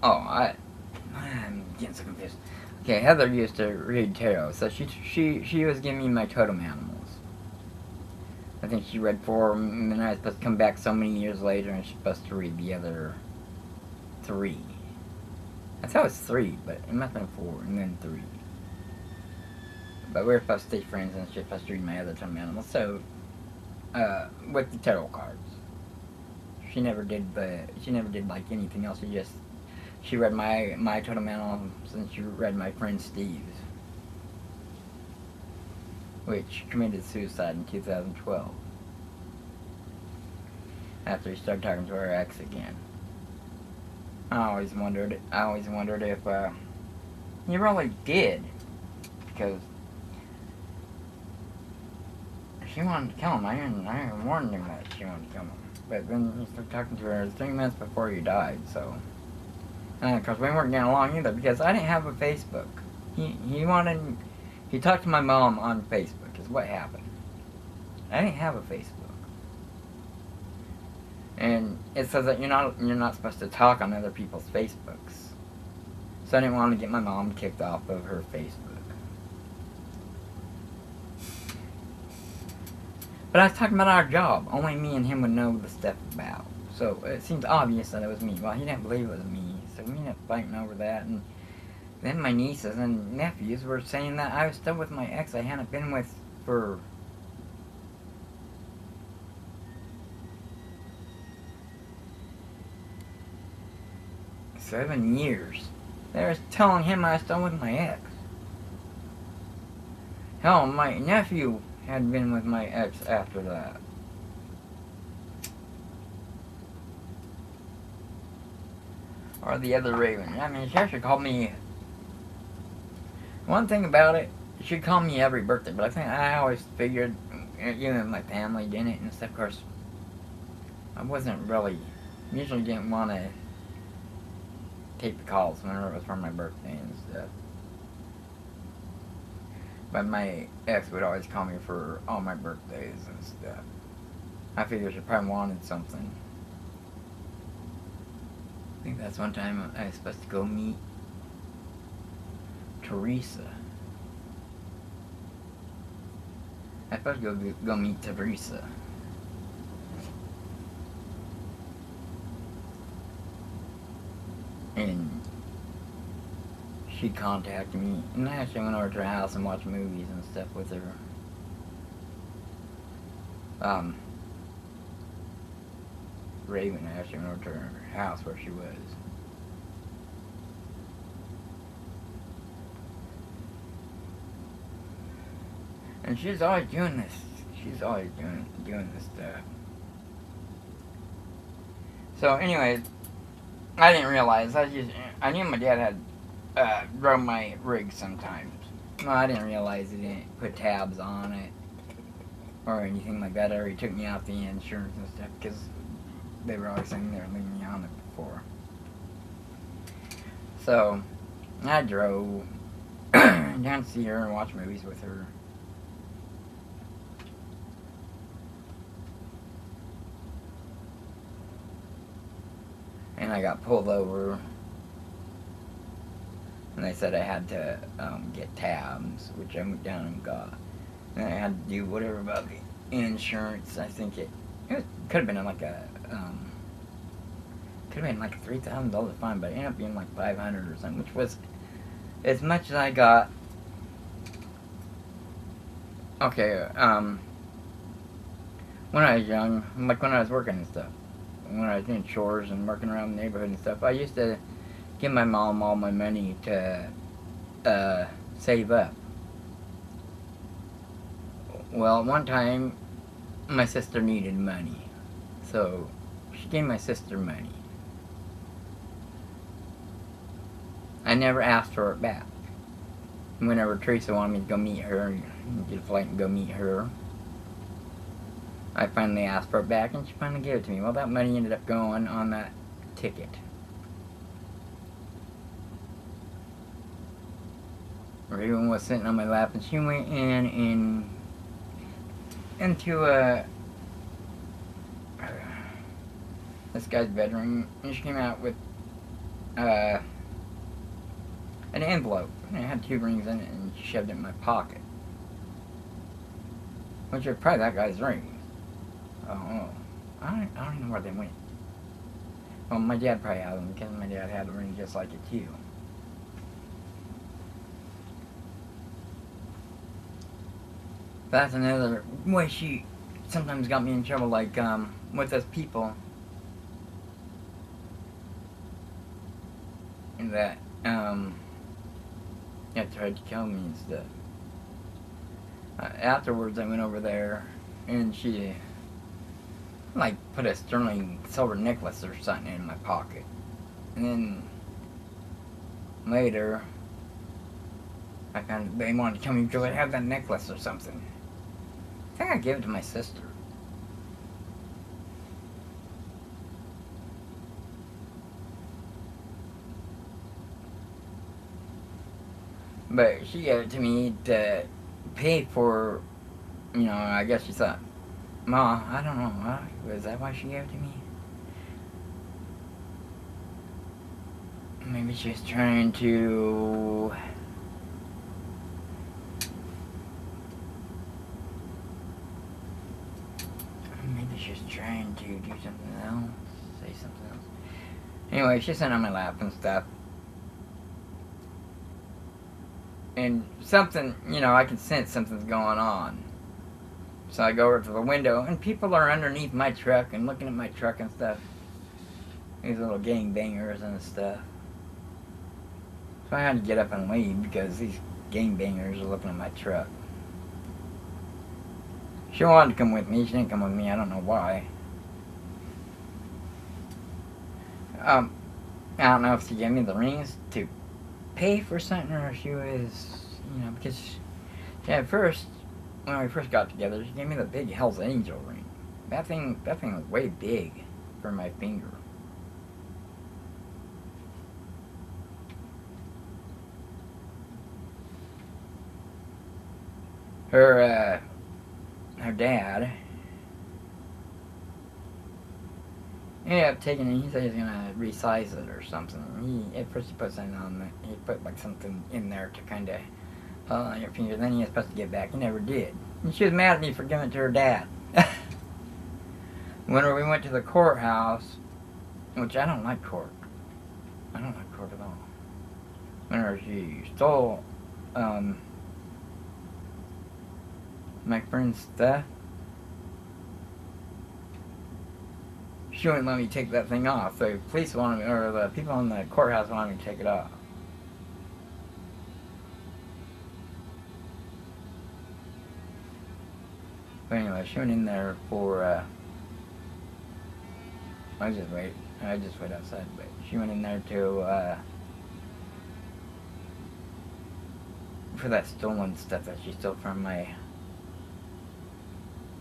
I'm getting so confused. Okay, Heather used to read tarot, so she was giving me my totem animals. I think she read 4, and then I was supposed to come back so many years later, and she's supposed to read the other 3. I thought it was 3, but it must have been 4, and then 3. But we were supposed to stay friends, and she was supposed to read my other totem animals, so, with the tarot cards. She never did like anything else. She read my totem animals, and she read my friend Steve's, which committed suicide in 2012 after he started talking to her ex again. I always wondered if he really did, because she wanted to kill him. I warned him that she wanted to kill him. But then he started talking to her 3 months before he died, so. And of course, we weren't getting along either, because I didn't have a Facebook. He talked to my mom on Facebook, is what happened. I didn't have a Facebook. And it says that you're not supposed to talk on other people's Facebooks. So I didn't want to get my mom kicked off of her Facebook. But I was talking about our job. Only me and him would know the stuff about. So it seems obvious that it was me. Well, he didn't believe it was me. So we ended up fighting over that. And then my nieces and nephews were saying that I was still with my ex I hadn't been with for... seven years. They were telling him I was still with my ex. Hell, my nephew had been with my ex after that. Or the other Raven. I mean, she actually called me... One thing about it, she'd call me every birthday, but I think I always figured, you know, my family didn't and stuff. Of course, I wasn't really... Usually didn't want to take the calls whenever it was for my birthday and stuff. But my ex would always call me for all my birthdays and stuff. I figured she probably wanted something. I think that's one time I was supposed to go meet Teresa. I was supposed to go meet Teresa. And she contacted me, and I actually went over to her house and watched movies and stuff with her. Raven actually went over to her house where she was. And she's always doing this. She's always doing this stuff. So, anyways, I didn't realize. I knew my dad had drove my rig sometimes. No, I didn't realize he didn't put tabs on it or anything like that. Or he took me out the insurance and stuff because they were always saying they were leaving me on it before. So, I drove down to see her and watch movies with her. And I got pulled over. And they said I had to get tabs, which I went down and got. And I had to do whatever about the insurance. I think it could have been like a could have been like a $3,000 fine, but it ended up being like $500 or something, which was as much as I got. Okay, when I was young, like when I was working and stuff, when I was doing chores and working around the neighborhood and stuff, I used to give my mom all my money to save up. Well, one time, my sister needed money, so she gave my sister money. I never asked for it back. Whenever Teresa wanted me to go meet her, get a flight and go meet her, I finally asked for it back, and she finally gave it to me. Well, that money ended up going on that ticket. Raven was sitting on my lap, and she went into this guy's bedroom, and she came out with an envelope, and it had 2 rings in it, and she shoved it in my pocket, which was probably that guy's ring. Oh, I don't even know where they went. Well, my dad probably had them, because my dad had a ring just like it too. That's another way she sometimes got me in trouble, like, with us people. That, tried to kill me and stuff. Afterwards, I went over there, and she, like, put a sterling silver necklace or something in my pocket. And then, later, I found they wanted to kill me because I had that necklace or something. I think I gave it to my sister. But she gave it to me to pay for, I guess she thought, Ma, I don't know, was that why she gave it to me? Maybe she was trying to... Maybe she was trying to do something else, say something else. Anyway, she's sitting on my lap and stuff. And something, I can sense something's going on. So I go over to the window, and people are underneath my truck and looking at my truck and stuff. These little gangbangers and stuff. So I had to get up and leave because these gangbangers are looking at my truck. She wanted to come with me. She didn't come with me. I don't know why. I don't know if she gave me the rings to pay for something, or she was, because at first, when we first got together, she gave me the big Hell's Angel ring. That thing was way big for my finger. Her dad ended up taking it. He said he was gonna resize it or something. At first he put something on he put like something in there to kind of hold on your finger. Then he was supposed to get back. He never did. And she was mad at me for giving it to her dad. Whenever we went to the courthouse, which I don't like court. I don't like court at all. Whenever she stole my friend's stuff, she wouldn't let me take that thing off. The police wanted me, or the people in the courthouse wanted me to take it off. But anyway, she went in there for, I was just waiting. I just went outside, but she went in there to, for that stolen stuff that she stole from my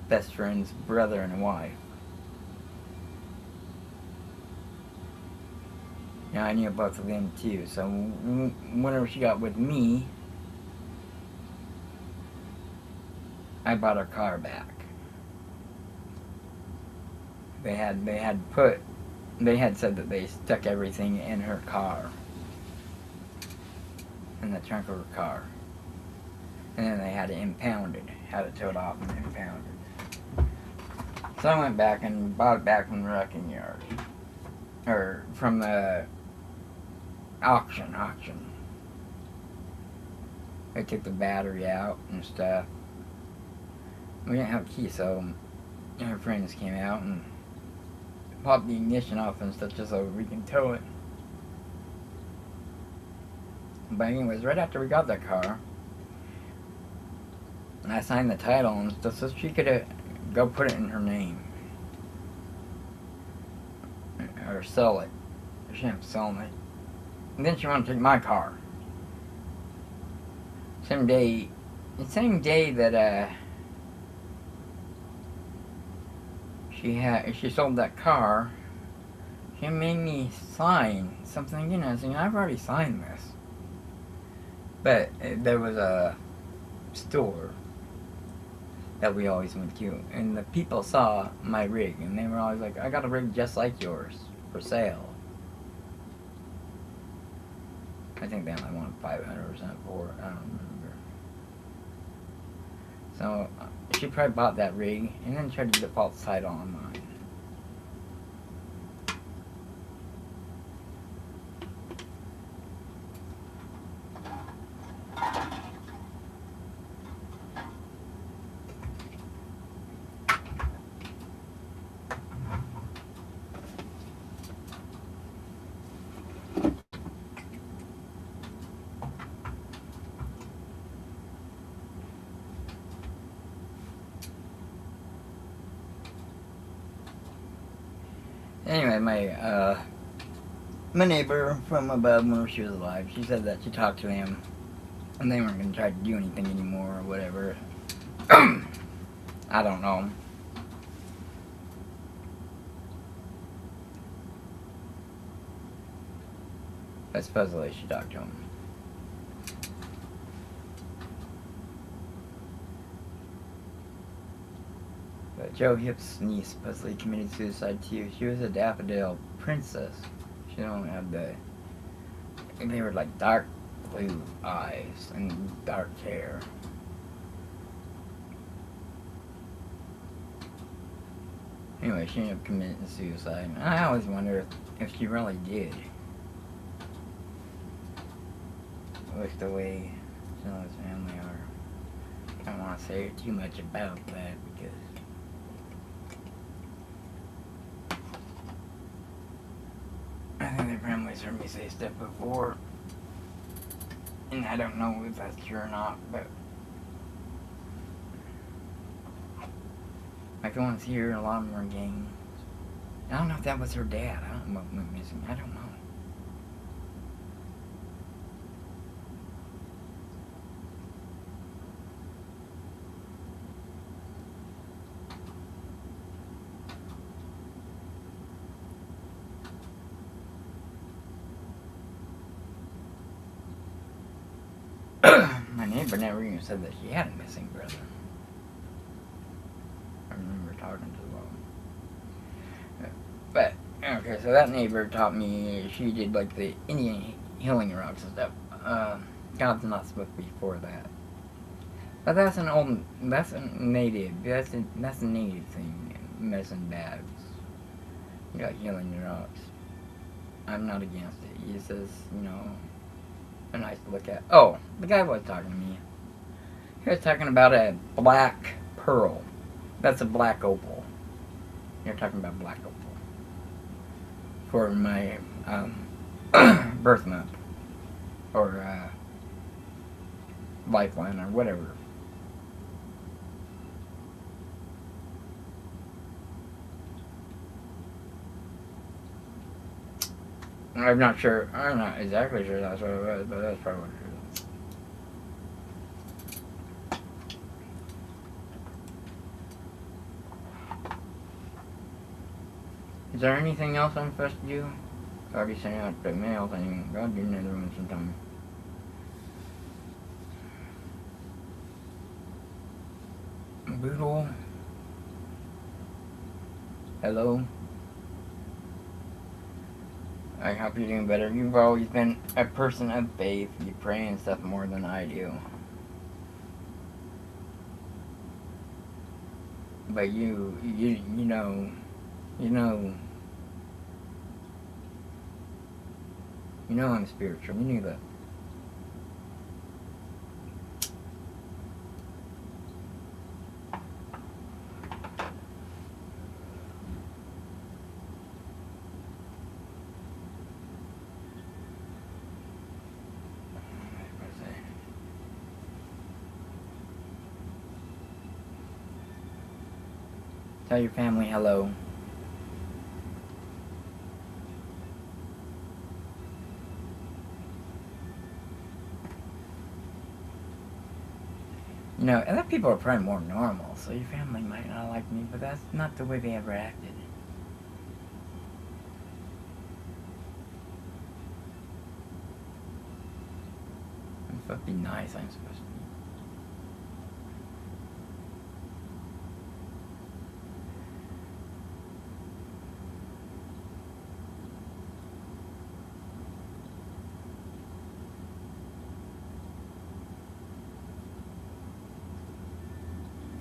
best friend's brother and wife. Now, I knew both of them too, so whenever she got with me, I bought her car back. They had said that they stuck everything in her car, in the trunk of her car, and then they had it impounded, had it towed off and impounded. So I went back and bought it back from the wrecking yard, or from the auction. They took the battery out and stuff. We didn't have a key, so our friends came out and popped the ignition off and stuff just so we can tow it. But anyways, right after we got that car, I signed the title and stuff so she could go put it in her name. Or sell it. She ended up selling it. And then she wanted to take my car. The same day that she sold that car, she made me sign something, you know, saying, I've already signed this. But there was a store that we always went to, and the people saw my rig, and they were always like, I got a rig just like yours for sale. I think they only wanted 500 or something for it, I don't remember. So she probably bought that rig and then tried to default title on mine. Anyway, my neighbor from above, when she was alive, she said that she talked to him, and they weren't going to try to do anything anymore, or whatever. I don't know. But supposedly she talked to him. But Joe Hip's niece supposedly committed suicide too. She was a daffodil princess. She don't have they were like dark blue eyes and dark hair. Anyway, she ended up committing suicide. And I always wonder if she really did. With the way some of his family are. I don't want to say too much about that because I think their families heard me say stuff before, and I don't know if that's true or not, but like the ones here, a lot of them are gangs. I don't know if that was her dad. I don't know what went missing. I don't know. My neighbor never even said that she had a missing brother. I remember talking to the woman. But, okay, so that neighbor taught me, she did like the Indian healing rocks and stuff. God's not supposed to be for that. But that's a native thing, medicine bags. You got healing rocks. I'm not against it. He says, you know, they're nice to look at. Oh, the guy was talking to me. He was talking about a black pearl. That's a black opal. You're talking about black opal. For my birth month. Or lifeline or whatever. I'm not sure. I'm not exactly sure that's what it was, but that's probably what it is. Is there anything else I'm supposed to do? I'll be sending out the mail thing. I'll do another one sometime. Boodle. Hello. I hope you're doing better. You've always been a person of faith. You pray and stuff more than I do. But you know I'm spiritual. You knew that. Tell your family hello. You know, other people are probably more normal, so your family might not like me, but that's not the way they ever acted. I'm supposed to be nice, I'm supposed to be.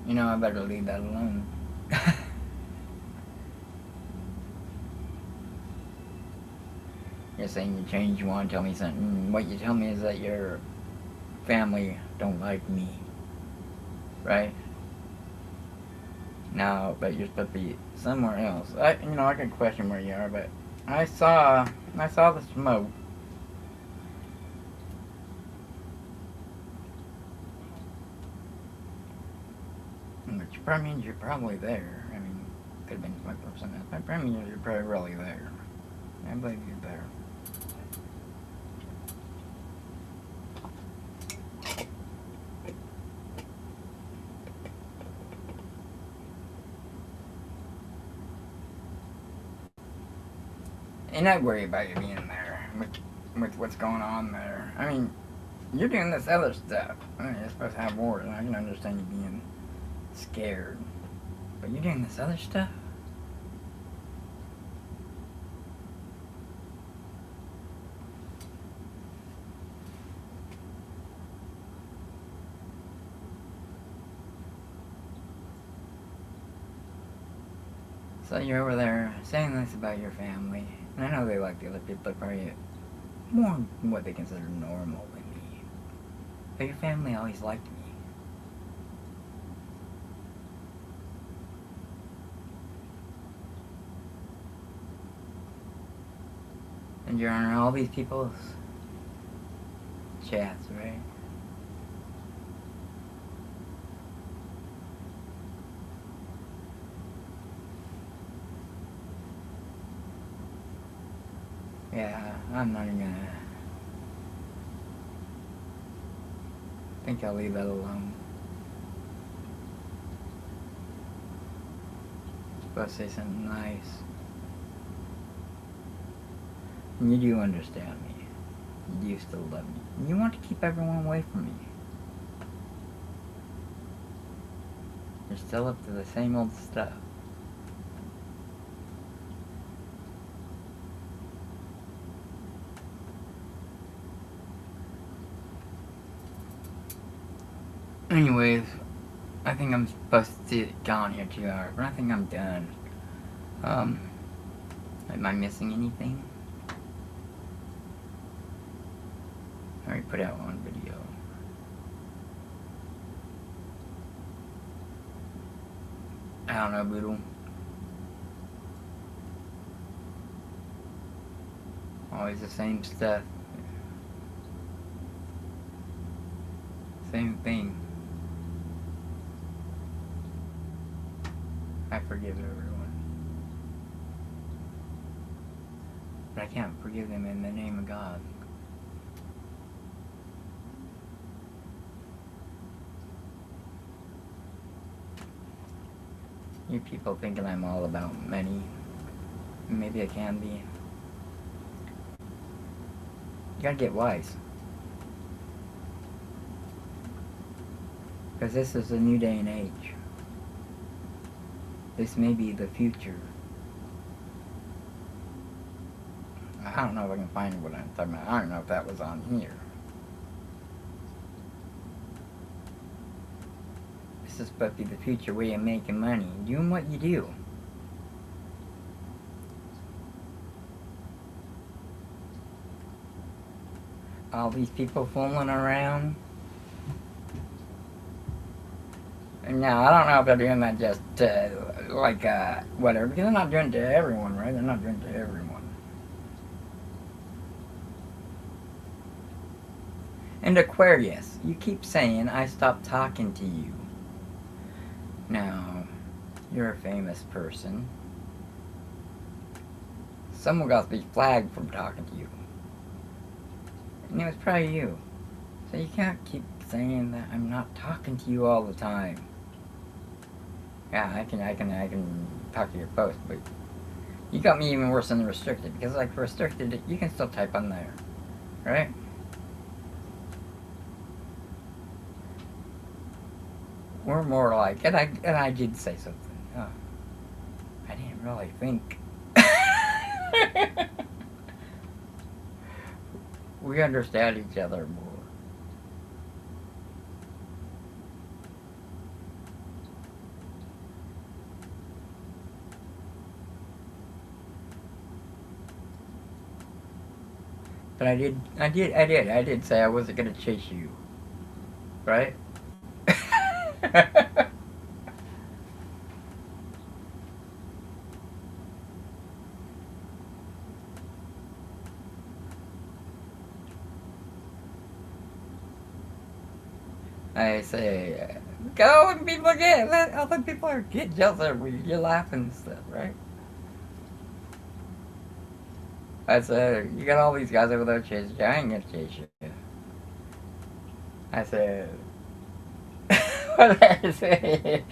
You know, I better leave that alone. You're saying you changed, you want to tell me something. What you tell me is that your family don't like me. Right? No, but you're supposed to be somewhere else. I can question where you are, but I saw the smoke. Which probably means you're probably there. I mean, could have been 5%. That probably means you're probably really there. I believe you're there. And I worry about you being there with what's going on there. I mean, you're doing this other stuff. I mean, you're supposed to have war, and I can understand you being scared. But you're doing this other stuff? So you're over there saying this about your family. And I know they like the other people, but probably more what they consider normal than me. But your family always liked me. And you're on all these people's chats, right? Yeah, I'm not even gonna... I think I'll leave that alone. Supposed to say something nice. And you do understand me. You do still love me. And you want to keep everyone away from me. You're still up to the same old stuff. Anyways, I think I'm supposed to go on here 2 hours, but I think I'm done. Am I missing anything? I already put out one video. I don't know, Boodle. Always the same stuff. Same thing. I forgive everyone. but I can't forgive them in the name of God. You people thinking I'm all about money. Maybe I can be. You gotta get wise. Because this is a new day and age. This may be the future. I don't know if I can find what I'm talking about. I don't know if that was on here. This is supposed to be the future way of making money. Doing what you do. All these people fooling around. And now, I don't know if they're doing that just whatever. Because they're not doing it to everyone, right? They're not doing it to everyone. And Aquarius, you keep saying I stopped talking to you. Now, you're a famous person. Someone got to be flagged from talking to you. And it was probably you. So you can't keep saying that I'm not talking to you all the time. Yeah, I can talk to your post, but you got me even worse than the restricted, because like restricted, you can still type on there, right? We're more like, and I did say something. Oh, I didn't really think. We understand each other more. But I did say I wasn't gonna chase you, right? I say, go and people let other people get jealous of you. You're laughing and stuff, right? I said, you got all these guys over there chasing you. I ain't gonna chase you. I said, what did I say?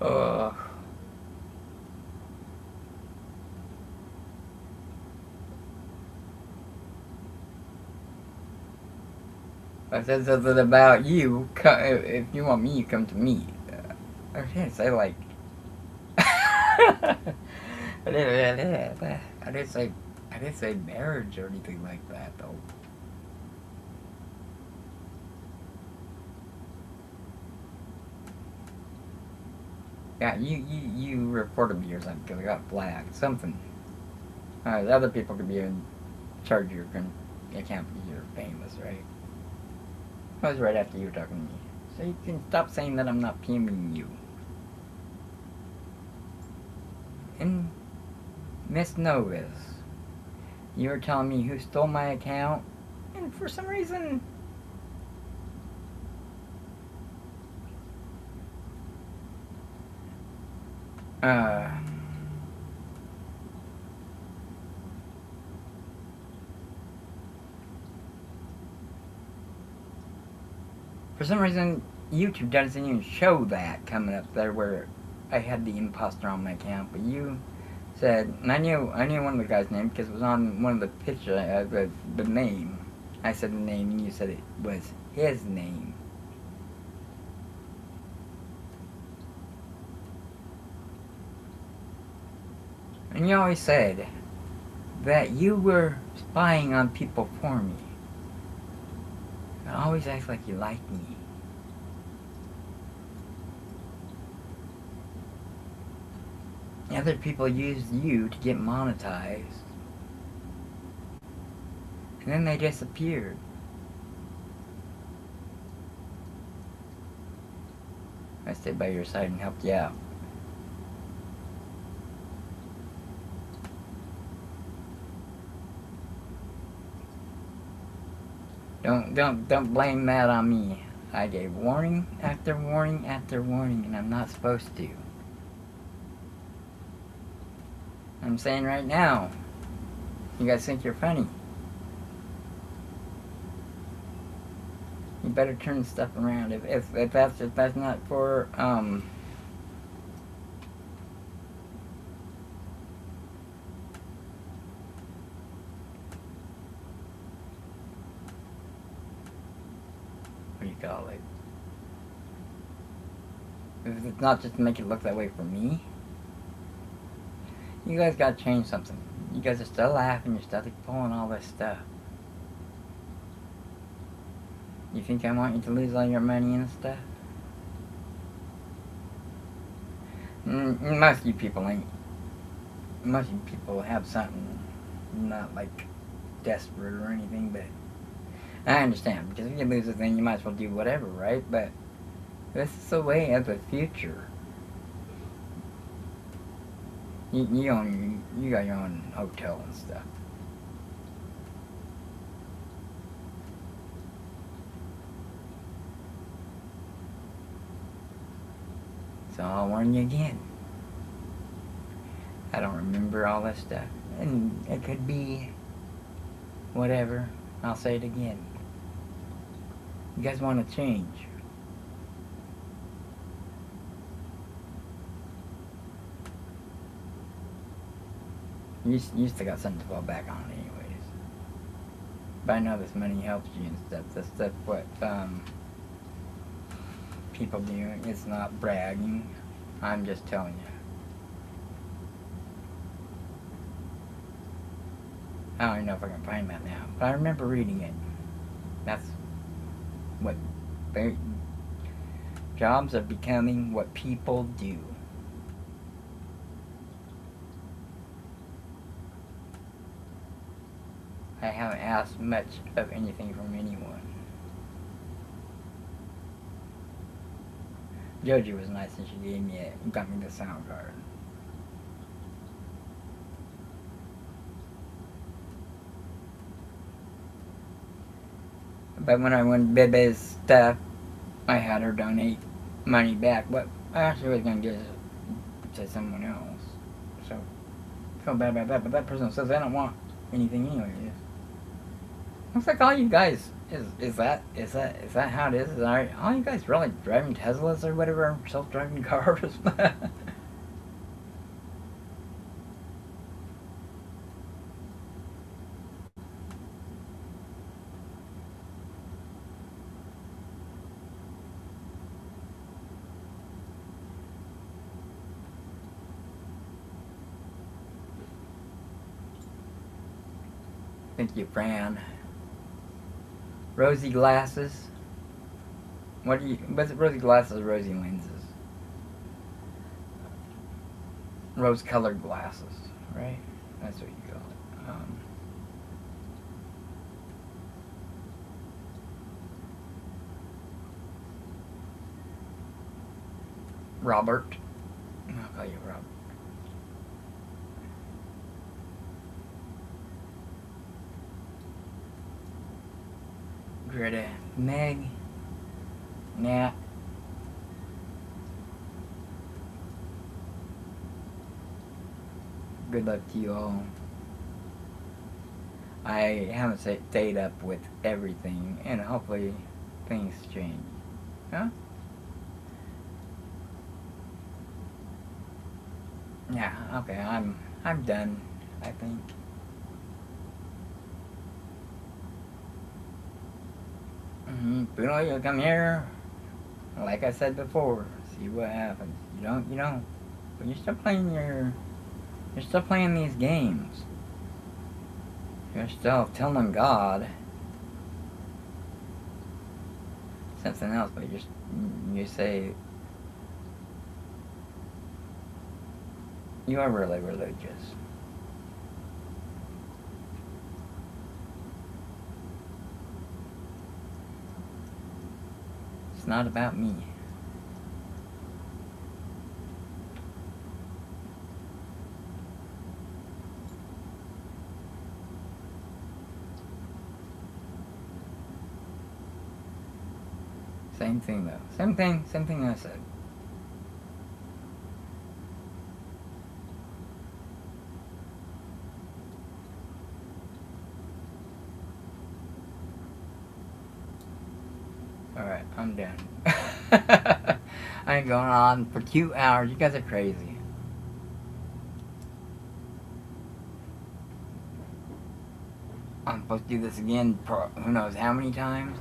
Oh. I said something about you. If you want me, you come to me. I didn't say like. I didn't say marriage or anything like that, though. Yeah, you reported me or something because I got flagged. Something. Other people could be in charge of your account because you're famous, right? I was right after you were talking to me. So you can stop saying that I'm not PMing you. And Miss Novus, you were telling me who stole my account, and for some reason... For some reason, YouTube doesn't even show that coming up there where I had the imposter on my account, but you said, and I knew one of the guy's name because it was on one of the pictures, the name. I said the name and you said it was his name. And you always said that you were spying on people for me. You always act like you like me. Other people used you to get monetized. And then they disappeared. I stayed by your side and helped you out. Don't blame that on me. I gave warning after warning after warning, and I'm not supposed to. I'm saying right now, You guys think you're funny. You better turn stuff around. If that's not for what do you call it? If it's not just to make it look that way for me, you guys gotta change something. You guys are still laughing, you're still pulling all this stuff. You think I want you to lose all your money and stuff? Most of you people ain't. Most of you people have something, not like desperate or anything, but I understand, because if you lose a thing, you might as well do whatever, right? But this is the way of the future. You got your own hotel and stuff. So I'll warn you again. I don't remember all this stuff. And it could be whatever. I'll say it again. You guys want to change. You still got something to fall back on anyways. But I know this money helps you and stuff. That's what people do. It's not bragging. I'm just telling you. I don't even know if I can find that now, but I remember reading it. That's what jobs are becoming what people do. I haven't asked much of anything from anyone. Joji was nice and she got me the sound card. But when I won Bebe's stuff, I had her donate money back. But I actually was going to give it to someone else. So, I feel bad about that. But that person says I don't want anything anyways. Looks like all you guys, is that how it is? All you guys really driving Teslas or whatever, self-driving cars? Thank you, Fran. Rosy glasses. Was it rosy glasses or rosy lenses? Rose-colored glasses, right? That's what you call it. Robert. I'll call you Robert. Greta, Meg, Nat. Good luck to you all. I haven't stayed up with everything, and hopefully things change. Huh? Yeah, okay, I'm done, I think. Bruno, you'll come here. Like I said before, see what happens. You don't. But you're still playing these games. You're still telling God something else, but you say you are really religious. It's not about me. Same thing though. Same thing I said. Alright, I'm done. I ain't going on for 2 hours. You guys are crazy. I'm supposed to do this again, who knows how many times?